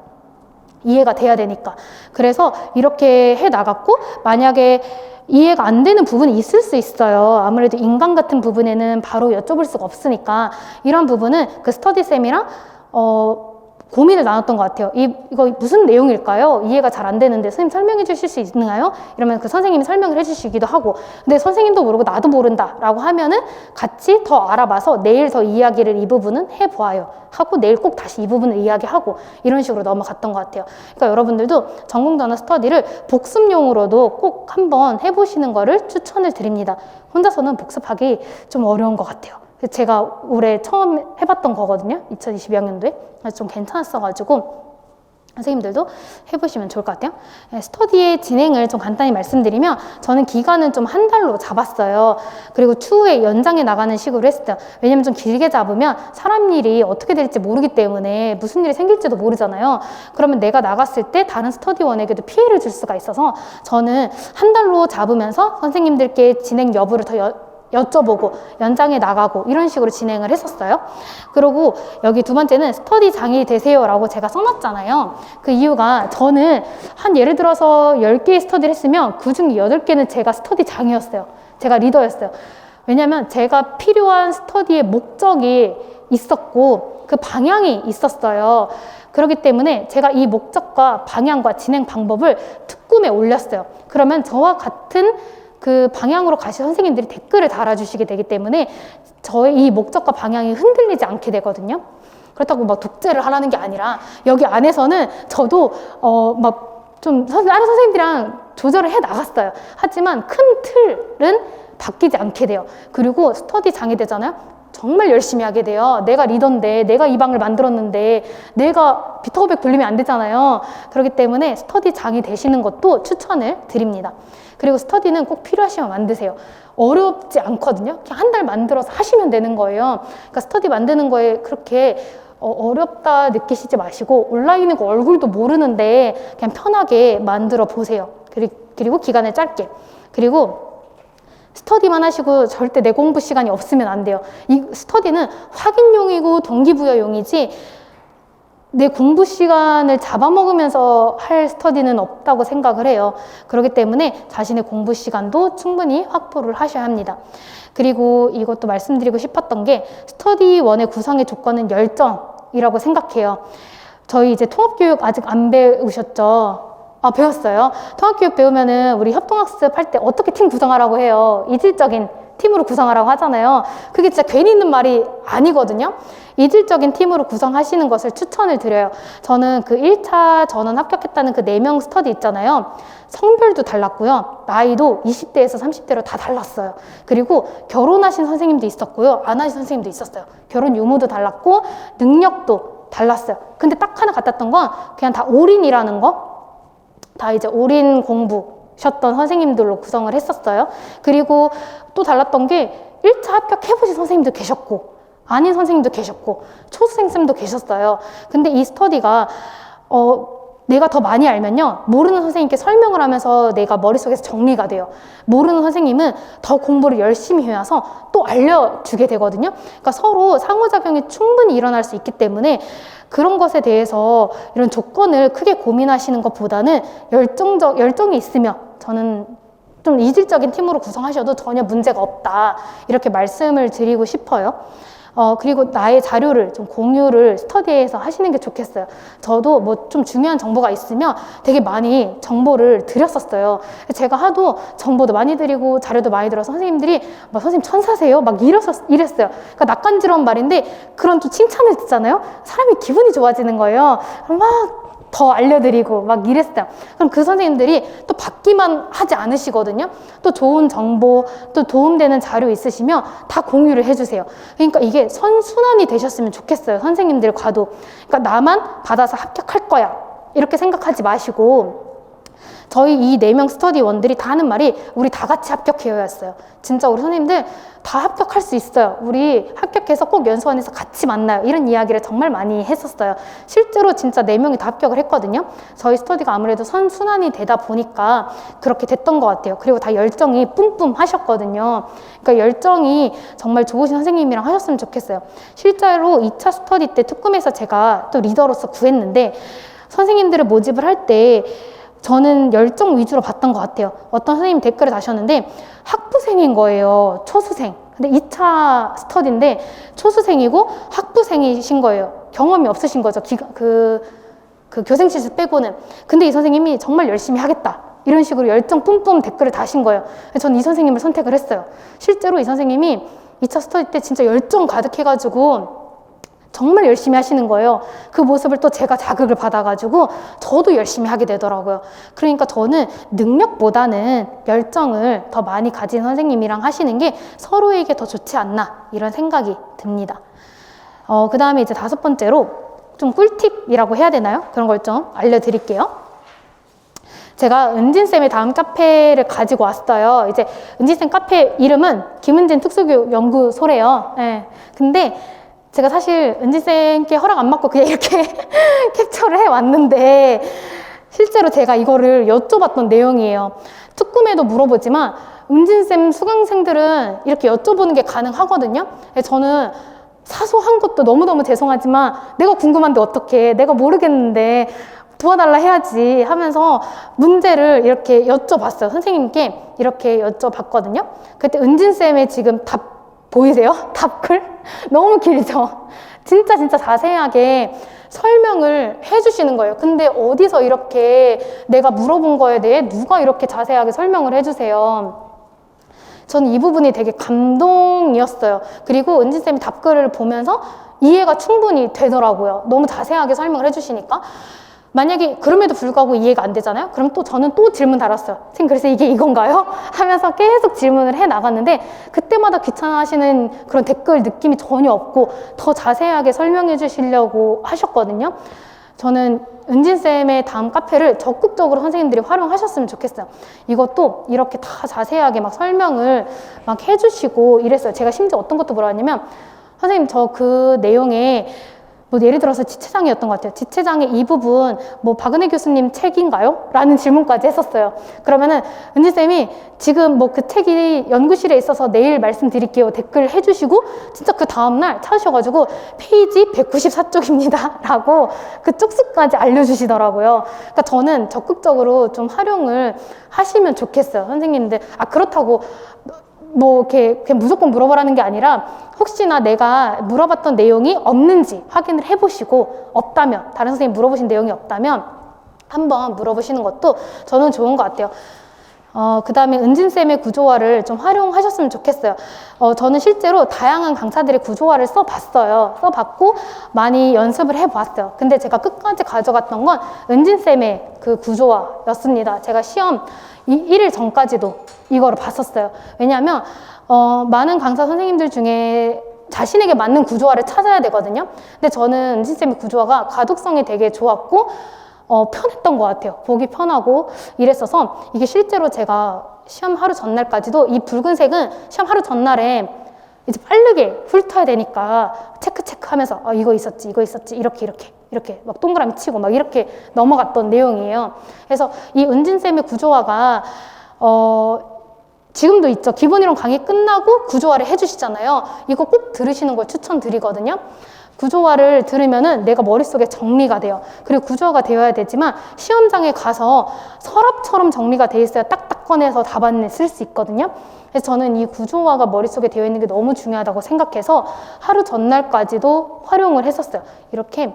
Speaker 1: 이해가 돼야 되니까. 그래서 이렇게 해 나갔고, 만약에 이해가 안 되는 부분이 있을 수 있어요. 아무래도 인간 같은 부분에는 바로 여쭤볼 수가 없으니까 이런 부분은 그 스터디쌤이랑 고민을 나눴던 것 같아요. 이거 무슨 내용일까요? 이해가 잘 안 되는데 선생님 설명해 주실 수 있나요? 이러면 그 선생님이 설명을 해 주시기도 하고, 근데 선생님도 모르고 나도 모른다 라고 하면은 같이 더 알아봐서 내일 더 이야기를 이 부분은 해보아요 하고 내일 꼭 다시 이 부분을 이야기하고 이런 식으로 넘어갔던 것 같아요. 그러니까 여러분들도 전공전화 스터디를 복습용으로도 꼭 한번 해보시는 거를 추천을 드립니다. 혼자서는 복습하기 좀 어려운 것 같아요. 제가 올해 처음 해봤던 거거든요. 2022학년도에. 좀 괜찮았어가지고 선생님들도 해보시면 좋을 것 같아요. 스터디의 진행을 좀 간단히 말씀드리면, 저는 기간은 좀 한 달로 잡았어요. 그리고 추후에 연장해 나가는 식으로 했어요. 왜냐면 좀 길게 잡으면 사람 일이 어떻게 될지 모르기 때문에 무슨 일이 생길지도 모르잖아요. 그러면 내가 나갔을 때 다른 스터디원에게도 피해를 줄 수가 있어서 저는 한 달로 잡으면서 선생님들께 진행 여부를 더 여쭤보고 연장해 나가고 이런 식으로 진행을 했었어요. 그리고 여기 두 번째는 스터디 장이 되세요 라고 제가 써놨잖아요. 그 이유가 저는 한 예를 들어서 10개의 스터디를 했으면 그중 8개는 제가 스터디 장이었어요. 제가 리더였어요. 왜냐면 제가 필요한 스터디의 목적이 있었고 그 방향이 있었어요. 그렇기 때문에 제가 이 목적과 방향과 진행 방법을 특꿈에 올렸어요. 그러면 저와 같은 그 방향으로 가신 선생님들이 댓글을 달아주시게 되기 때문에 저의 이 목적과 방향이 흔들리지 않게 되거든요. 그렇다고 막 독재를 하라는 게 아니라 여기 안에서는 저도 막 좀 다른 선생님들이랑 조절을 해 나갔어요. 하지만 큰 틀은 바뀌지 않게 돼요. 그리고 스터디 장이 되잖아요. 정말 열심히 하게 돼요. 내가 리더인데, 내가 이 방을 만들었는데 내가 비터고백 돌리면 안 되잖아요. 그렇기 때문에 스터디 장이 되시는 것도 추천을 드립니다. 그리고 스터디는 꼭 필요하시면 만드세요. 어렵지 않거든요. 그냥 한 달 만들어서 하시면 되는 거예요. 그러니까 스터디 만드는 거에 그렇게 어렵다 느끼시지 마시고, 온라인이고 얼굴도 모르는데 그냥 편하게 만들어 보세요. 그리고 기간을 짧게. 그리고 스터디만 하시고 절대 내 공부 시간이 없으면 안 돼요. 이 스터디는 확인용이고 동기부여용이지 내 공부 시간을 잡아먹으면서 할 스터디는 없다고 생각을 해요. 그렇기 때문에 자신의 공부 시간도 충분히 확보를 하셔야 합니다. 그리고 이것도 말씀드리고 싶었던 게, 스터디원의 구성의 조건은 열정이라고 생각해요. 저희 이제 통합교육 아직 안 배우셨죠? 배웠어요. 통합교육 배우면은 우리 협동학습 할 때 어떻게 팀 구성하라고 해요. 이질적인 팀으로 구성하라고 하잖아요. 그게 진짜 괜히 있는 말이 아니거든요. 이질적인 팀으로 구성하시는 것을 추천을 드려요. 저는 그 1차 전원 합격했다는 그 4명 스터디 있잖아요. 성별도 달랐고요. 나이도 20대에서 30대로 다 달랐어요. 그리고 결혼하신 선생님도 있었고요. 안 하신 선생님도 있었어요. 결혼 유무도 달랐고 능력도 달랐어요. 근데 딱 하나 같았던 건 그냥 다 올인이라는 거. 다 이제 올인 공부셨던 선생님들로 구성을 했었어요. 그리고 또 달랐던 게 1차 합격해보신 선생님도 계셨고 아닌 선생님도 계셨고 초수생 쌤도 계셨어요. 근데 이 스터디가 내가 더 많이 알면요, 모르는 선생님께 설명을 하면서 내가 머릿속에서 정리가 돼요. 모르는 선생님은 더 공부를 열심히 해와서 또 알려주게 되거든요. 그러니까 서로 상호작용이 충분히 일어날 수 있기 때문에 그런 것에 대해서 이런 조건을 크게 고민하시는 것보다는 열정이 있으면 저는 좀 이질적인 팀으로 구성하셔도 전혀 문제가 없다, 이렇게 말씀을 드리고 싶어요. 그리고 나의 자료를 좀 공유를 스터디에서 하시는 게 좋겠어요. 저도 뭐 좀 중요한 정보가 있으면 되게 많이 정보를 드렸었어요. 제가 하도 정보도 많이 드리고 자료도 많이 들어서 선생님들이 막 선생님 천사세요? 막 이랬어요. 그러니까 낯간지러운 말인데 그런 또 칭찬을 듣잖아요. 사람이 기분이 좋아지는 거예요. 막 더 알려드리고 막 이랬어요. 그럼 그 선생님들이 또 받기만 하지 않으시거든요. 또 좋은 정보, 또 도움되는 자료 있으시면 다 공유를 해주세요. 그러니까 이게 선순환이 되셨으면 좋겠어요. 선생님들과도. 그러니까 나만 받아서 합격할 거야, 이렇게 생각하지 마시고, 저희 이 4명 스터디원들이 다 하는 말이 우리 다 같이 합격해요였어요. 진짜 우리 선생님들 다 합격할 수 있어요. 우리 합격해서 꼭 연수원에서 같이 만나요. 이런 이야기를 정말 많이 했었어요. 실제로 진짜 4명이 다 합격을 했거든요. 저희 스터디가 아무래도 선순환이 되다 보니까 그렇게 됐던 것 같아요. 그리고 다 열정이 뿜뿜 하셨거든요. 그러니까 열정이 정말 좋으신 선생님이랑 하셨으면 좋겠어요. 실제로 2차 스터디 때 특kum에서 제가 또 리더로서 구했는데, 선생님들을 모집을 할때 저는 열정 위주로 봤던 것 같아요. 어떤 선생님 댓글을 다셨는데 학부생인 거예요. 초수생. 근데 2차 스터디인데 초수생이고 학부생이신 거예요. 경험이 없으신 거죠. 그 교생실수 빼고는. 근데 이 선생님이 정말 열심히 하겠다, 이런 식으로 열정 뿜뿜 댓글을 다신 거예요. 저는 이 선생님을 선택을 했어요. 실제로 이 선생님이 2차 스터디 때 진짜 열정 가득해가지고 정말 열심히 하시는 거예요. 그 모습을 또 제가 자극을 받아가지고 저도 열심히 하게 되더라고요. 그러니까 저는 능력보다는 열정을 더 많이 가진 선생님이랑 하시는 게 서로에게 더 좋지 않나, 이런 생각이 듭니다. 그 다음에 이제 5번째로 좀 꿀팁이라고 해야 되나요? 그런 걸 좀 알려드릴게요. 제가 은진쌤의 다음 카페를 가지고 왔어요. 이제 은진쌤 카페 이름은 김은진 특수교육연구소래요. 네. 근데 제가 사실 은지쌤께 허락 안 받고 그냥 이렇게 캡처를 해왔는데, 실제로 제가 이거를 여쭤봤던 내용이에요. 특kum에도 물어보지만 은진쌤 수강생들은 이렇게 여쭤보는 게 가능하거든요. 저는 사소한 것도 너무너무 죄송하지만 내가 궁금한데 어떡해, 내가 모르겠는데 도와달라 해야지 하면서 문제를 이렇게 여쭤봤어요. 선생님께 이렇게 여쭤봤거든요. 그때 은진쌤의 지금 답 보이세요? 답글? 너무 길죠? 진짜 자세하게 설명을 해주시는 거예요. 근데 어디서 이렇게 내가 물어본 거에 대해 누가 이렇게 자세하게 설명을 해주세요? 저는 이 부분이 되게 감동이었어요. 그리고 은지쌤이 답글을 보면서 이해가 충분히 되더라고요. 너무 자세하게 설명을 해주시니까. 만약에 그럼에도 불구하고 이해가 안 되잖아요? 그럼 또 저는 또 질문 달았어요. 선생님, 그래서 이게 이건가요? 하면서 계속 질문을 해 나갔는데 그때마다 귀찮아하시는 그런 댓글 느낌이 전혀 없고 더 자세하게 설명해 주시려고 하셨거든요. 저는 은진쌤의 다음 카페를 적극적으로 선생님들이 활용하셨으면 좋겠어요. 이것도 이렇게 다 자세하게 막 설명을 막 해주시고 이랬어요. 제가 심지어 어떤 것도 물어봤냐면, 선생님 저 그 내용에 뭐 예를 들어서 지체장애였던 것 같아요. 지체장애 이 부분 뭐 박은혜 교수님 책인가요? 라는 질문까지 했었어요. 그러면은 은지쌤이 지금 뭐 그 책이 연구실에 있어서 내일 말씀드릴게요 댓글 해주시고 진짜 그 다음날 찾으셔가지고 페이지 194쪽입니다 라고 그 쪽수까지 알려주시더라고요. 그러니까 저는 적극적으로 좀 활용을 하시면 좋겠어요. 선생님들 그렇다고 뭐 이렇게 그냥 무조건 물어보라는 게 아니라 혹시나 내가 물어봤던 내용이 없는지 확인을 해보시고, 없다면, 다른 선생님이 물어보신 내용이 없다면 한번 물어보시는 것도 저는 좋은 것 같아요. 그 다음에 은진쌤의 구조화를 좀 활용하셨으면 좋겠어요. 저는 실제로 다양한 강사들의 구조화를 써봤어요. 써봤고 많이 연습을 해봤어요. 근데 제가 끝까지 가져갔던 건 은진쌤의 그 구조화였습니다. 제가 시험 1일 전까지도 이거를 봤었어요. 왜냐하면 많은 강사 선생님들 중에 자신에게 맞는 구조화를 찾아야 되거든요. 근데 저는 은진쌤의 구조화가 가독성이 되게 좋았고 편했던 것 같아요. 보기 편하고 이랬어서 이게 실제로 제가 시험 하루 전날까지도 이 붉은색은 시험 하루 전날에 이제 빠르게 훑어야 되니까 체크하면서 이거 있었지 이렇게 막 동그라미 치고 막 이렇게 넘어갔던 내용이에요. 그래서 이 은진쌤의 구조화가 지금도 있죠. 기본이론 강의 끝나고 구조화를 해주시잖아요. 이거 꼭 들으시는 걸 추천드리거든요. 구조화를 들으면은 내가 머릿속에 정리가 돼요. 그리고 구조화가 되어야 되지만 시험장에 가서 서랍처럼 정리가 돼 있어야 딱딱 꺼내서 답안을 쓸 수 있거든요. 그래서 저는 이 구조화가 머릿속에 되어 있는 게 너무 중요하다고 생각해서 하루 전날까지도 활용을 했었어요. 이렇게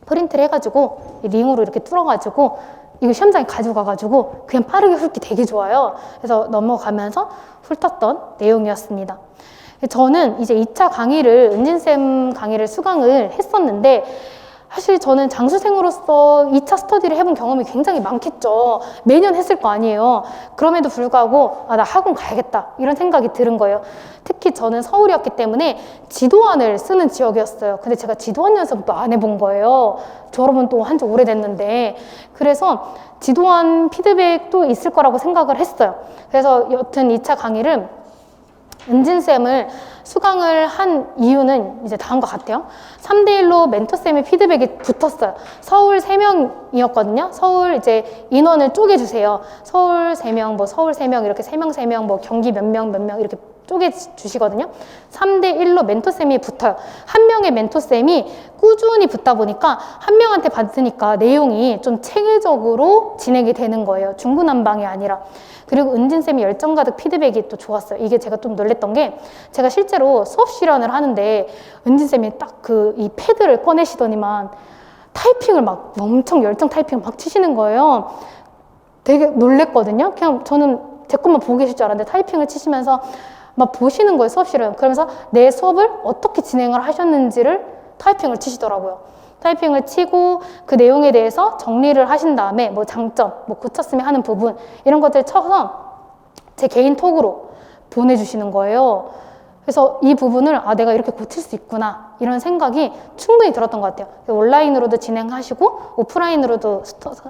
Speaker 1: 프린트를 해가지고 링으로 이렇게 뚫어가지고 이거 시험장에 가지고 가가지고 그냥 빠르게 훑기 되게 좋아요. 그래서 넘어가면서 훑었던 내용이었습니다. 저는 이제 2차 강의를 은진쌤 강의를 수강을 했었는데 사실 저는 장수생으로서 2차 스터디를 해본 경험이 굉장히 많겠죠. 매년 했을 거 아니에요. 그럼에도 불구하고 나 학원 가야겠다 이런 생각이 드는 거예요. 특히 저는 서울이었기 때문에 지도안을 쓰는 지역이었어요. 근데 제가 지도안 연습도 안 해본 거예요. 졸업은 또 한 지 오래됐는데. 그래서 지도안 피드백도 있을 거라고 생각을 했어요. 그래서 여튼 2차 강의를 은진쌤을 수강을 한 이유는 이제 다음과 같아요. 3대1로 멘토쌤의 피드백이 붙었어요. 서울 3명이었거든요. 서울 이제 인원을 쪼개주세요. 서울 3명, 뭐 서울 3명, 이렇게 3명, 3명, 뭐 경기 몇 명 이렇게 쪼개주시거든요. 3대1로 멘토쌤이 붙어요. 한 명의 멘토쌤이 꾸준히 붙다 보니까 한 명한테 받으니까 내용이 좀 체계적으로 진행이 되는 거예요. 중구난방이 아니라. 그리고 은진쌤이 열정 가득 피드백이 또 좋았어요. 이게 제가 좀 놀랬던 게 제가 실제로 수업 실현을 하는데 은진쌤이 딱 이 패드를 꺼내시더니만 타이핑을 막 엄청 열정 타이핑을 막 치시는 거예요. 되게 놀랬거든요. 그냥 저는 제 것만 보고 계실 줄 알았는데 타이핑을 치시면서 막 보시는 거예요, 수업 실현. 그러면서 내 수업을 어떻게 진행을 하셨는지를 타이핑을 치시더라고요. 타이핑을 치고 그 내용에 대해서 정리를 하신 다음에 뭐 장점, 뭐 고쳤으면 하는 부분 이런 것들 쳐서 제 개인 톡으로 보내주시는 거예요. 그래서 이 부분을 내가 이렇게 고칠 수 있구나 이런 생각이 충분히 들었던 것 같아요. 온라인으로도 진행하시고 오프라인으로도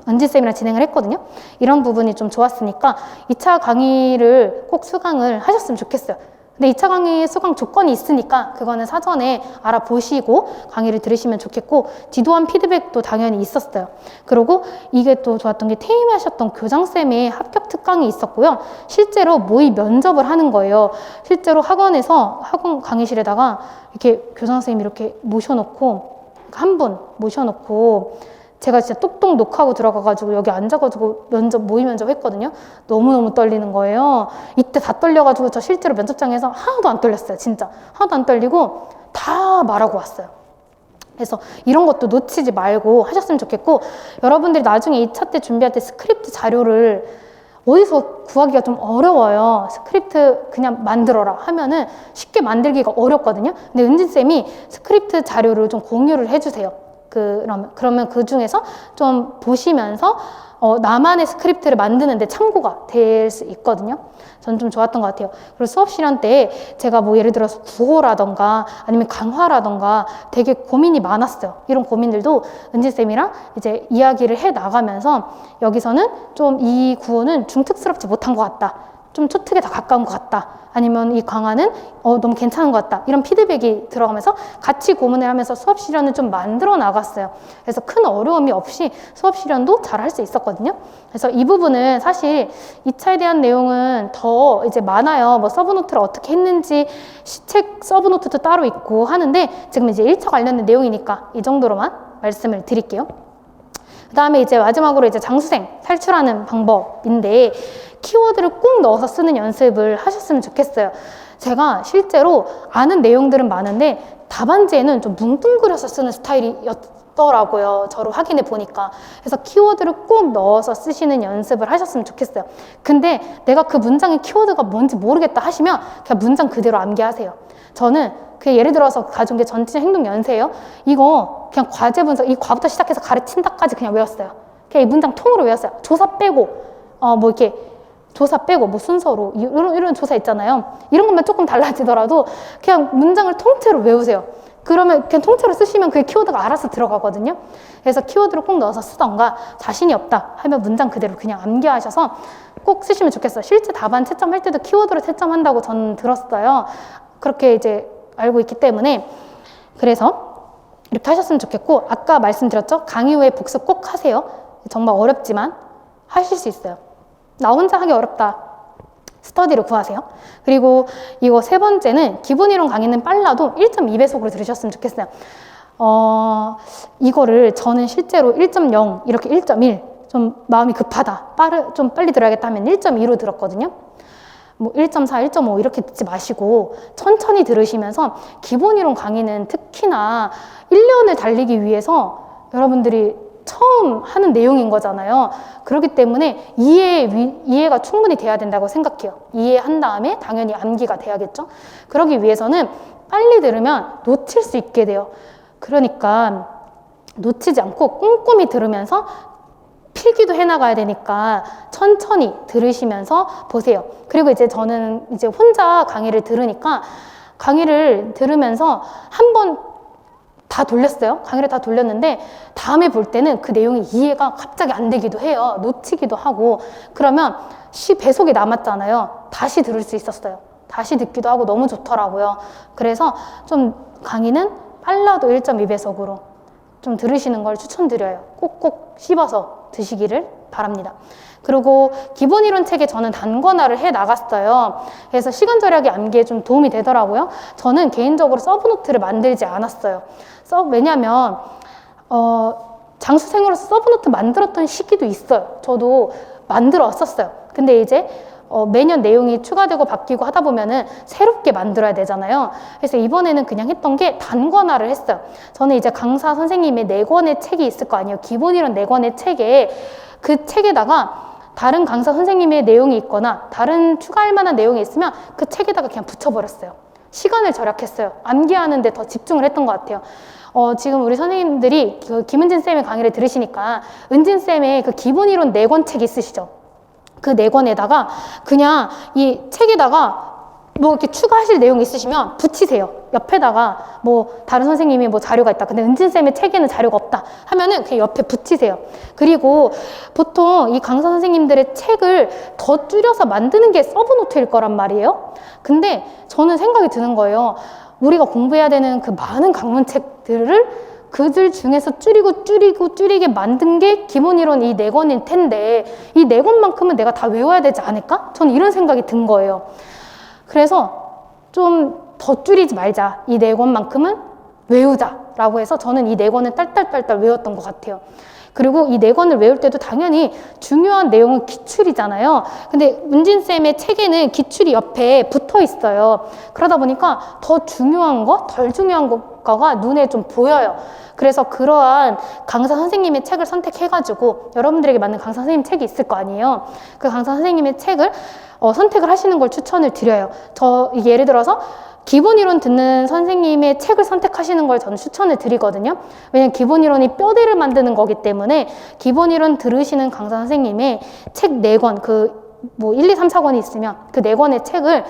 Speaker 1: 은지쌤이랑 진행을 했거든요. 이런 부분이 좀 좋았으니까 2차 강의를 꼭 수강을 하셨으면 좋겠어요. 근데 2차 강의 수강 조건이 있으니까 그거는 사전에 알아보시고 강의를 들으시면 좋겠고 지도안 피드백도 당연히 있었어요. 그리고 이게 또 좋았던 게 퇴임하셨던 교장쌤의 합격 특강이 있었고요. 실제로 모의 면접을 하는 거예요. 실제로 학원에서 학원 강의실에다가 이렇게 교장선생님이 이렇게 모셔놓고 한 분 모셔놓고 제가 진짜 똑똑 녹하고 들어가가지고 여기 앉아가지고 모의 면접 했거든요. 너무너무 떨리는 거예요. 이때 다 떨려가지고 저 실제로 면접장에서 하나도 안 떨렸어요. 진짜 하나도 안 떨리고 다 말하고 왔어요. 그래서 이런 것도 놓치지 말고 하셨으면 좋겠고 여러분들이 나중에 2차 때 준비할 때 스크립트 자료를 어디서 구하기가 좀 어려워요. 스크립트 그냥 만들어라 하면은 쉽게 만들기가 어렵거든요. 근데 은진쌤이 스크립트 자료를 좀 공유를 해주세요. 그러면 그 중에서 좀 보시면서 나만의 스크립트를 만드는데 참고가 될 수 있거든요. 저는 좀 좋았던 것 같아요. 그리고 수업 실현 때 제가 뭐 예를 들어서 구호라던가 아니면 강화라던가 되게 고민이 많았어요. 이런 고민들도 은지쌤이랑 이제 이야기를 해 나가면서 여기서는 좀 이 구호는 중특스럽지 못한 것 같다. 좀 초특에 더 가까운 것 같다. 아니면 이 강화는 너무 괜찮은 것 같다. 이런 피드백이 들어가면서 같이 고민을 하면서 수업 실현을 좀 만들어 나갔어요. 그래서 큰 어려움이 없이 수업 실현도 잘 할 수 있었거든요. 그래서 이 부분은 사실 2차에 대한 내용은 더 이제 많아요. 뭐 서브노트를 어떻게 했는지 시책 서브노트도 따로 있고 하는데 지금 이제 1차 관련된 내용이니까 이 정도로만 말씀을 드릴게요. 그 다음에 이제 마지막으로 이제 장수생 탈출하는 방법인데 키워드를 꼭 넣어서 쓰는 연습을 하셨으면 좋겠어요. 제가 실제로 아는 내용들은 많은데 답안지에는 좀 뭉뚱그려서 쓰는 스타일이었거든요. 더라고요. 저를 확인해 보니까. 그래서 키워드를 꼭 넣어서 쓰시는 연습을 하셨으면 좋겠어요. 근데 내가 그 문장의 키워드가 뭔지 모르겠다 하시면 그냥 문장 그대로 암기하세요. 저는 그냥 예를 들어서 가져온 게 전체 행동 연세예요. 이거 그냥 과제 분석, 이 과부터 시작해서 가르친다까지 그냥 외웠어요. 그냥 이 문장 통으로 외웠어요. 조사 빼고, 뭐 이렇게 조사 빼고 뭐 순서로 이런 조사 있잖아요. 이런 것만 조금 달라지더라도 그냥 문장을 통째로 외우세요. 그러면 그냥 통째로 쓰시면 그 키워드가 알아서 들어가거든요. 그래서 키워드를 꼭 넣어서 쓰던가 자신이 없다 하면 문장 그대로 그냥 암기하셔서 꼭 쓰시면 좋겠어요. 실제 답안 채점할 때도 키워드로 채점한다고 저는 들었어요. 그렇게 이제 알고 있기 때문에 그래서 이렇게 하셨으면 좋겠고 아까 말씀드렸죠? 강의 후에 복습 꼭 하세요. 정말 어렵지만 하실 수 있어요. 나 혼자 하기 어렵다. 스터디를 구하세요. 그리고 이거 세 번째는 기본 이론 강의는 빨라도 1.2배속으로 들으셨으면 좋겠어요. 이거를 저는 실제로 1.0 이렇게 1.1 좀 마음이 급하다. 좀 빨리 들어야겠다 하면 1.2로 들었거든요. 뭐 1.4, 1.5 이렇게 듣지 마시고 천천히 들으시면서 기본 이론 강의는 특히나 1년을 달리기 위해서 여러분들이 처음 하는 내용인 거잖아요. 그렇기 때문에 이해가 충분히 돼야 된다고 생각해요. 이해한 다음에 당연히 암기가 돼야겠죠. 그러기 위해서는 빨리 들으면 놓칠 수 있게 돼요. 그러니까 놓치지 않고 꼼꼼히 들으면서 필기도 해나가야 되니까 천천히 들으시면서 보세요. 그리고 이제 저는 이제 혼자 강의를 들으니까 강의를 들으면서 한번 다 돌렸어요. 강의를 다 돌렸는데 다음에 볼 때는 그 내용이 이해가 갑자기 안 되기도 해요. 놓치기도 하고 그러면 배속이 남았잖아요. 다시 들을 수 있었어요. 다시 듣기도 하고 너무 좋더라고요. 그래서 좀 강의는 빨라도 1.2배속으로 좀 들으시는 걸 추천드려요. 꼭꼭 씹어서 드시기를 바랍니다. 그리고 기본 이론 책에 저는 단권화를 해 나갔어요. 그래서 시간 절약이 암기에 좀 도움이 되더라고요. 저는 개인적으로 서브노트를 만들지 않았어요. 왜냐면 장수생으로서 서브노트 만들었던 시기도 있어요. 저도 만들어 왔었어요. 근데 이제 매년 내용이 추가되고 바뀌고 하다 보면은 새롭게 만들어야 되잖아요. 그래서 이번에는 그냥 했던 게 단권화를 했어요. 저는 이제 강사 선생님의 4권의 책이 있을 거 아니에요. 기본 이론 4권의 책에 그 책에다가 다른 강사 선생님의 내용이 있거나 다른 추가할 만한 내용이 있으면 그 책에다가 그냥 붙여버렸어요. 시간을 절약했어요. 암기하는 데 더 집중을 했던 것 같아요. 지금 우리 선생님들이 그 김은진 쌤의 강의를 들으시니까 은진 쌤의 그 기본 이론 4권 책 있으시죠? 그 4권에다가 그냥 이 책에다가 뭐 이렇게 추가하실 내용이 있으시면 붙이세요. 옆에다가 뭐 다른 선생님이 뭐 자료가 있다. 근데 은진쌤의 책에는 자료가 없다. 하면은 그냥 옆에 붙이세요. 그리고 보통 이 강사 선생님들의 책을 더 줄여서 만드는 게 서브노트일 거란 말이에요. 근데 저는 생각이 드는 거예요. 우리가 공부해야 되는 그 많은 강문책들을 그들 중에서 줄이게 만든 게 기본 이론 이 4권일 텐데 이 4권만큼은 내가 다 외워야 되지 않을까? 저는 이런 생각이 든 거예요. 그래서 좀 더 줄이지 말자. 이 4권만큼은 외우자라고 해서 저는 이 4권을 딸딸딸딸 외웠던 것 같아요. 그리고 이 4권을 외울 때도 당연히 중요한 내용은 기출이잖아요. 근데 은진쌤의 책에는 기출이 옆에 붙어 있어요. 그러다 보니까 더 중요한 거, 덜 중요한 거가 눈에 좀 보여요. 그래서 그러한 강사 선생님의 책을 선택해가지고 여러분들에게 맞는 강사 선생님 책이 있을 거 아니에요. 그 강사 선생님의 책을 선택을 하시는 걸 추천을 드려요. 예를 들어서 기본 이론 듣는 선생님의 책을 선택하시는 걸 저는 추천을 드리거든요. 왜냐면 기본 이론이 뼈대를 만드는 거기 때문에 기본 이론 들으시는 강사 선생님의 책 4권, 뭐 1, 2, 3, 4권이 있으면 그 4권의 책을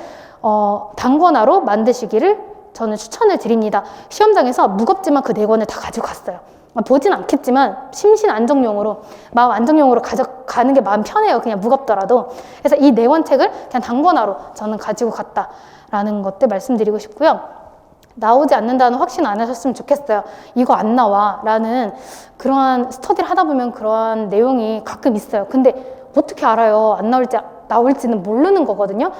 Speaker 1: 단권화로 만드시기를 저는 추천을 드립니다. 시험장에서 무겁지만 그 4권을 다 가지고 갔어요. 보진 않겠지만 심신 안정용으로, 마음 안정용으로 가져가는 게 마음 편해요. 그냥 무겁더라도. 그래서 이 4권 책을 그냥 단권화로 저는 가지고 갔다라는 것들 말씀드리고 싶고요. 나오지 않는다는 확신 안 하셨으면 좋겠어요. 이거 안 나와 라는 그러한 스터디를 하다 보면 그러한 내용이 가끔 있어요. 근데 어떻게 알아요? 안 나올지는 모르는 거거든요.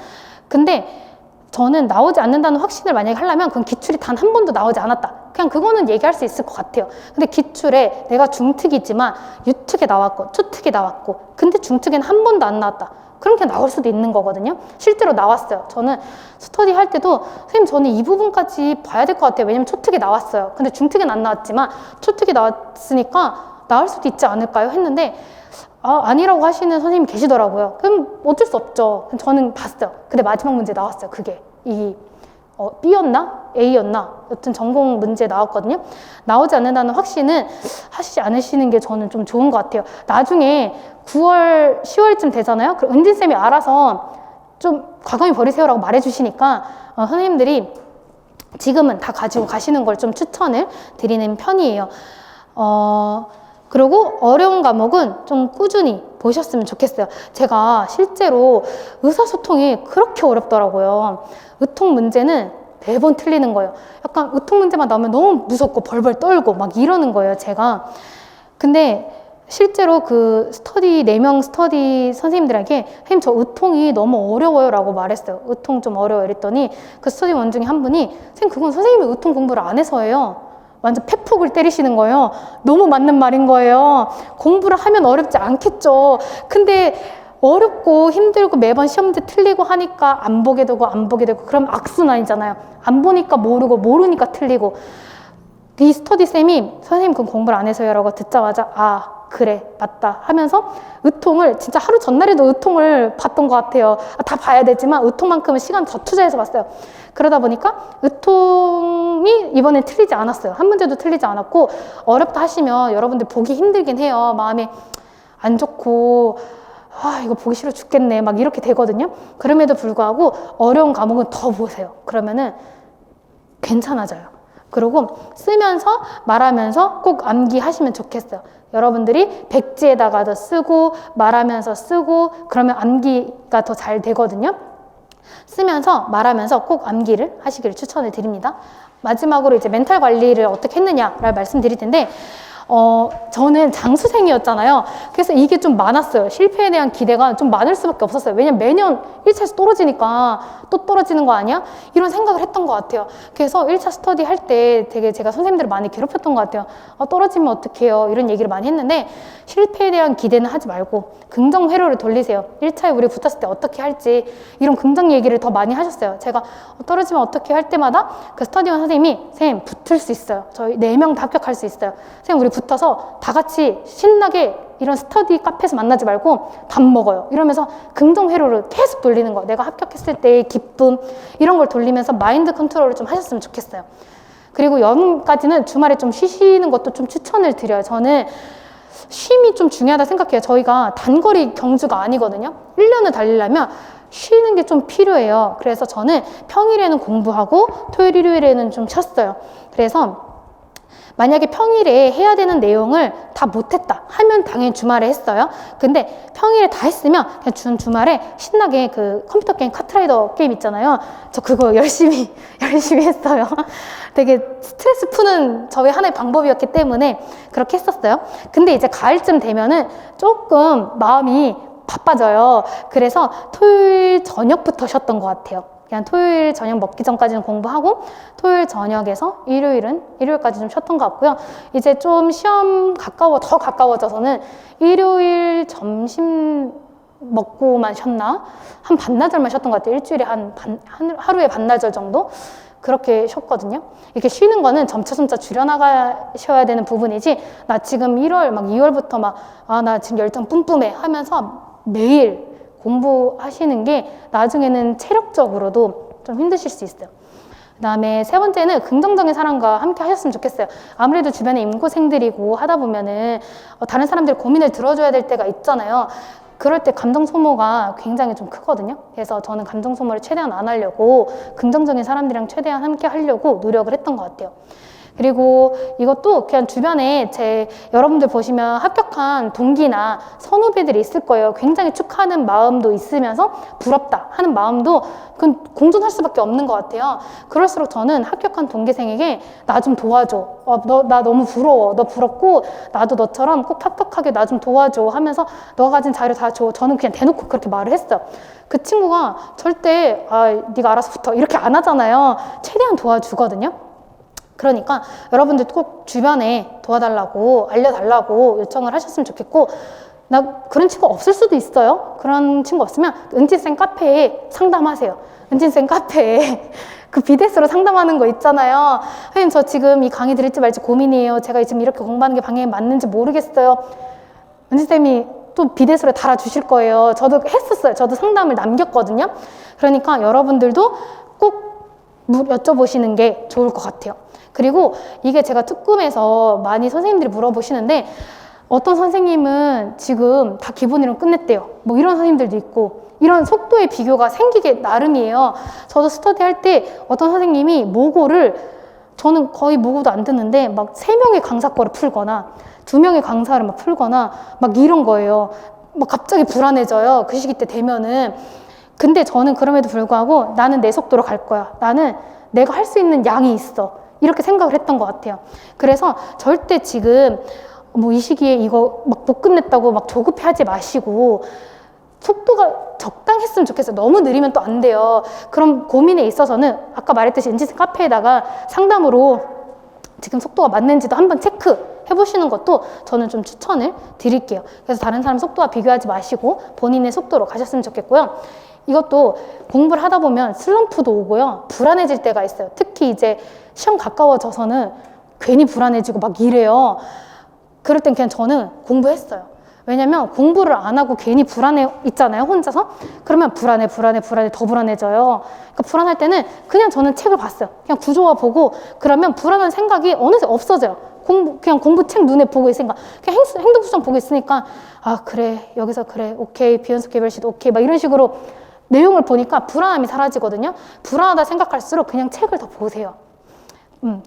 Speaker 1: 근데 저는 나오지 않는다는 확신을 만약에 하려면 그건 기출이 단 한 번도 나오지 않았다. 그냥 그거는 얘기할 수 있을 것 같아요. 근데 기출에 내가 중특이지만 유특에 나왔고 투특에 나왔고 근데 중특에는 한 번도 안 나왔다. 그럼 그냥 나올 수도 있는 거거든요. 실제로 나왔어요. 저는 스터디 할 때도 선생님 저는 이 부분까지 봐야 될 것 같아요. 왜냐면 초특이 나왔어요. 근데 중특은 안 나왔지만 초특이 나왔으니까 나올 수도 있지 않을까요? 했는데 아니라고 하시는 선생님이 계시더라고요. 그럼 어쩔 수 없죠. 저는 봤어요. 근데 마지막 문제 나왔어요. 그게 B였나? A였나? 여튼 전공 문제 나왔거든요. 나오지 않는다는 확신은 하시지 않으시는 게 저는 좀 좋은 것 같아요. 나중에 9월, 10월쯤 되잖아요. 그럼 은진쌤이 알아서 좀 과감히 버리세요라고 말해주시니까 선생님들이 지금은 다 가지고 가시는 걸 좀 추천을 드리는 편이에요. 그리고 어려운 과목은 좀 꾸준히 보셨으면 좋겠어요. 제가 실제로 의사소통이 그렇게 어렵더라고요. 의통 문제는 매번 틀리는 거예요. 약간 의통 문제만 나오면 너무 무섭고 벌벌 떨고 막 이러는 거예요, 제가. 근데 실제로 그 스터디, 4명 스터디 선생님들에게 선생님 저 의통이 너무 어려워요 라고 말했어요. 의통 좀 어려워요 이랬더니 그 스터디원 중에 한 분이 선생님 그건 선생님이 의통 공부를 안 해서예요. 완전 팩폭을 때리시는 거예요. 너무 맞는 말인 거예요. 공부를 하면 어렵지 않겠죠. 근데 어렵고 힘들고 매번 시험 문제 틀리고 하니까 안 보게 되고 그럼 악순환이잖아요. 안 보니까 모르고 모르니까 틀리고. 이 스터디 쌤이 선생님 그건 공부를 안 해서요 라고 듣자마자 그래 맞다 하면서 의통을 진짜 하루 전날에도 의통을 봤던 것 같아요. 다 봐야 되지만 의통만큼은 시간 더 투자해서 봤어요. 그러다 보니까 의통이 이번에 틀리지 않았어요. 한 문제도 틀리지 않았고 어렵다 하시면 여러분들 보기 힘들긴 해요. 마음이 안 좋고 이거 보기 싫어 죽겠네 막 이렇게 되거든요. 그럼에도 불구하고 어려운 과목은 더 보세요. 그러면은 괜찮아져요. 그리고 쓰면서 말하면서 꼭 암기하시면 좋겠어요. 여러분들이 백지에다가도 쓰고 말하면서 쓰고 그러면 암기가 더 잘 되거든요. 쓰면서 말하면서 꼭 암기를 하시기를 추천을 드립니다. 마지막으로 이제 멘탈 관리를 어떻게 했느냐를 말씀드릴 텐데 저는 장수생이었잖아요. 그래서 이게 좀 많았어요. 실패에 대한 기대가 좀 많을 수밖에 없었어요. 왜냐면 매년 1차에서 떨어지니까 또 떨어지는 거 아니야? 이런 생각을 했던 것 같아요. 그래서 1차 스터디 할 때 되게 제가 선생님들을 많이 괴롭혔던 것 같아요. 떨어지면 어떡해요? 이런 얘기를 많이 했는데 실패에 대한 기대는 하지 말고 긍정 회로를 돌리세요. 1차에 우리 붙었을 때 어떻게 할지 이런 긍정 얘기를 더 많이 하셨어요. 제가 떨어지면 어떻게 할 때마다 그 스터디원 선생님이 선생님 붙을 수 있어요. 저희 4명 다 합격할 수 있어요. 선생님 우리 붙어서 다 같이 신나게 이런 스터디 카페에서 만나지 말고 밥 먹어요. 이러면서 긍정 회로를 계속 돌리는 거. 내가 합격했을 때의 기쁨 이런 걸 돌리면서 마인드 컨트롤을 좀 하셨으면 좋겠어요. 그리고 여름까지는 주말에 좀 쉬시는 것도 좀 추천을 드려요. 저는 쉼이 좀 중요하다 생각해요. 저희가 단거리 경주가 아니거든요. 1년을 달리려면 쉬는 게 좀 필요해요. 그래서 저는 평일에는 공부하고 토요일, 일요일에는 좀 쉬었어요. 그래서 만약에 평일에 해야 되는 내용을 다 못했다 하면 당연히 주말에 했어요. 근데 평일에 다 했으면 그냥 주말에 신나게 그 컴퓨터 게임 카트라이더 게임 있잖아요. 저 그거 열심히 했어요. 되게 스트레스 푸는 저의 하나의 방법이었기 때문에 그렇게 했었어요. 근데 이제 가을쯤 되면은 조금 마음이 바빠져요. 그래서 토요일 저녁부터 쉬었던 것 같아요. 그냥 토요일 저녁 먹기 전까지는 공부하고 토요일 저녁에서 일요일까지 좀 쉬었던 것 같고요. 이제 좀 시험 더 가까워져서는 일요일 점심 먹고만 쉬었나? 한 반나절만 쉬었던 것 같아요. 일주일에 하루에 반나절 정도? 그렇게 쉬었거든요. 이렇게 쉬는 거는 점차 줄여나가셔야 되는 부분이지 나 지금 1월 막 2월부터 나 지금 열정 뿜뿜해 하면서 매일 공부하시는 게 나중에는 체력적으로도 좀 힘드실 수 있어요. 그 다음에 3번째는 긍정적인 사람과 함께 하셨으면 좋겠어요. 아무래도 주변에 임고생들이고 하다 보면은 다른 사람들 고민을 들어줘야 될 때가 있잖아요. 그럴 때 감정 소모가 굉장히 좀 크거든요. 그래서 저는 감정 소모를 최대한 안 하려고 긍정적인 사람들이랑 최대한 함께 하려고 노력을 했던 것 같아요. 그리고 이것도 그냥 주변에 여러분들 보시면 합격한 동기나 선후배들이 있을 거예요. 굉장히 축하하는 마음도 있으면서 부럽다 하는 마음도 그건 공존할 수밖에 없는 것 같아요. 그럴수록 저는 합격한 동기생에게 나 좀 도와줘. 나 너무 부러워. 너 부럽고 나도 너처럼 꼭 합격하게 나 좀 도와줘 하면서 너가 가진 자료 다 줘. 저는 그냥 대놓고 그렇게 말을 했어요. 그 친구가 절대 네가 알아서 붙어 이렇게 안 하잖아요. 최대한 도와주거든요. 그러니까 여러분들 꼭 주변에 도와달라고 알려달라고 요청을 하셨으면 좋겠고 나 그런 친구 없을 수도 있어요. 그런 친구 없으면 은진쌤 카페에 상담하세요. 은진쌤 카페에 그 비대스로 상담하는 거 있잖아요. 선생님 저 지금 이 강의 들을지 말지 고민이에요. 제가 지금 이렇게 공부하는 게 방향이 맞는지 모르겠어요. 은진쌤이 또 비대스로 달아주실 거예요. 저도 했었어요. 저도 상담을 남겼거든요. 그러니까 여러분들도 꼭 여쭤보시는 게 좋을 것 같아요. 그리고 이게 제가 특금에서 많이 선생님들이 물어보시는데 어떤 선생님은 지금 다 기본이론 끝냈대요. 뭐 이런 선생님들도 있고 이런 속도의 비교가 생기게 나름이에요. 저도 스터디 할 때 어떤 선생님이 모고를 저는 거의 모고도 안 듣는데 막 3명의 강사 거를 풀거나 2명의 강사를 막 풀거나 막 이런 거예요. 막 갑자기 불안해져요. 그 시기 때 되면은. 근데 저는 그럼에도 불구하고 나는 내 속도로 갈 거야. 나는 내가 할 수 있는 양이 있어. 이렇게 생각을 했던 것 같아요. 그래서 절대 지금 뭐 이 시기에 이거 막 못 끝냈다고 막 조급해하지 마시고 속도가 적당했으면 좋겠어요. 너무 느리면 또 안 돼요. 그럼 고민에 있어서는 아까 말했듯이 은지쌤 카페에다가 상담으로 지금 속도가 맞는지도 한번 체크해 보시는 것도 저는 좀 추천을 드릴게요. 그래서 다른 사람 속도와 비교하지 마시고 본인의 속도로 가셨으면 좋겠고요. 이것도 공부를 하다 보면 슬럼프도 오고요. 불안해질 때가 있어요. 특히 이제 시험 가까워져서는 괜히 불안해지고 막 이래요. 그럴 땐 그냥 저는 공부했어요. 왜냐면 공부를 안 하고 괜히 불안해 있잖아요, 혼자서. 그러면 불안해 더 불안해져요. 그러니까 불안할 때는 그냥 저는 책을 봤어요. 그냥 구조화 보고 그러면 불안한 생각이 어느새 없어져요. 그냥 공부 책 눈에 보고 있으니까 그냥 행동 수정 보고 있으니까 아 그래 여기서 그래 오케이 비연속 개별시도 오케이 막 이런 식으로 내용을 보니까 불안함이 사라지거든요. 불안하다 생각할수록 그냥 책을 더 보세요.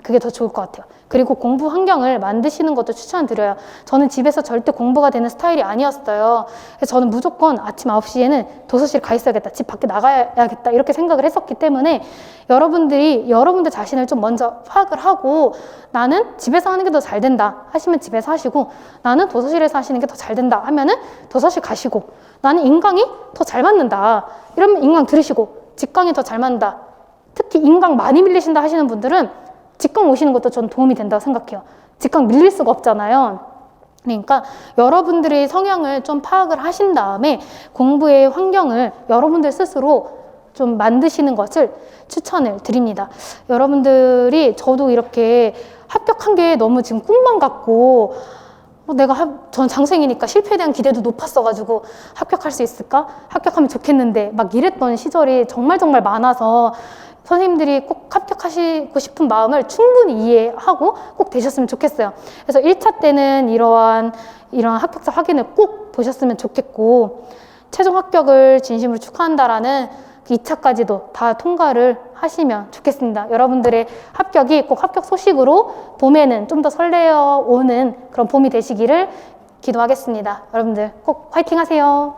Speaker 1: 그게 더 좋을 것 같아요. 그리고 공부 환경을 만드시는 것도 추천드려요. 저는 집에서 절대 공부가 되는 스타일이 아니었어요. 그래서 저는 무조건 아침 9시에는 도서실 가 있어야겠다. 집 밖에 나가야겠다. 이렇게 생각을 했었기 때문에 여러분들이 여러분들 자신을 좀 먼저 파악을 하고 나는 집에서 하는 게 더 잘 된다 하시면 집에서 하시고 나는 도서실에서 하시는 게 더 잘 된다 하면은 도서실 가시고 나는 인강이 더 잘 맞는다. 이러면 인강 들으시고 직강이 더 잘 맞는다. 특히 인강 많이 밀리신다 하시는 분들은 직강 오시는 것도 저는 도움이 된다고 생각해요. 직강 밀릴 수가 없잖아요. 그러니까 여러분들의 성향을 좀 파악을 하신 다음에 공부의 환경을 여러분들 스스로 좀 만드시는 것을 추천을 드립니다. 여러분들이 저도 이렇게 합격한 게 너무 지금 꿈만 같고 저는 장생이니까 실패에 대한 기대도 높았어가지고 합격할 수 있을까? 합격하면 좋겠는데 막 이랬던 시절이 정말 많아서 선생님들이 꼭 합격하시고 싶은 마음을 충분히 이해하고 꼭 되셨으면 좋겠어요. 그래서 1차 때는 이러한 합격자 확인을 꼭 보셨으면 좋겠고 최종 합격을 진심으로 축하한다라는 2차까지도 다 통과를 하시면 좋겠습니다. 여러분들의 합격이 꼭 합격 소식으로 봄에는 좀 더 설레어 오는 그런 봄이 되시기를 기도하겠습니다. 여러분들 꼭 화이팅 하세요.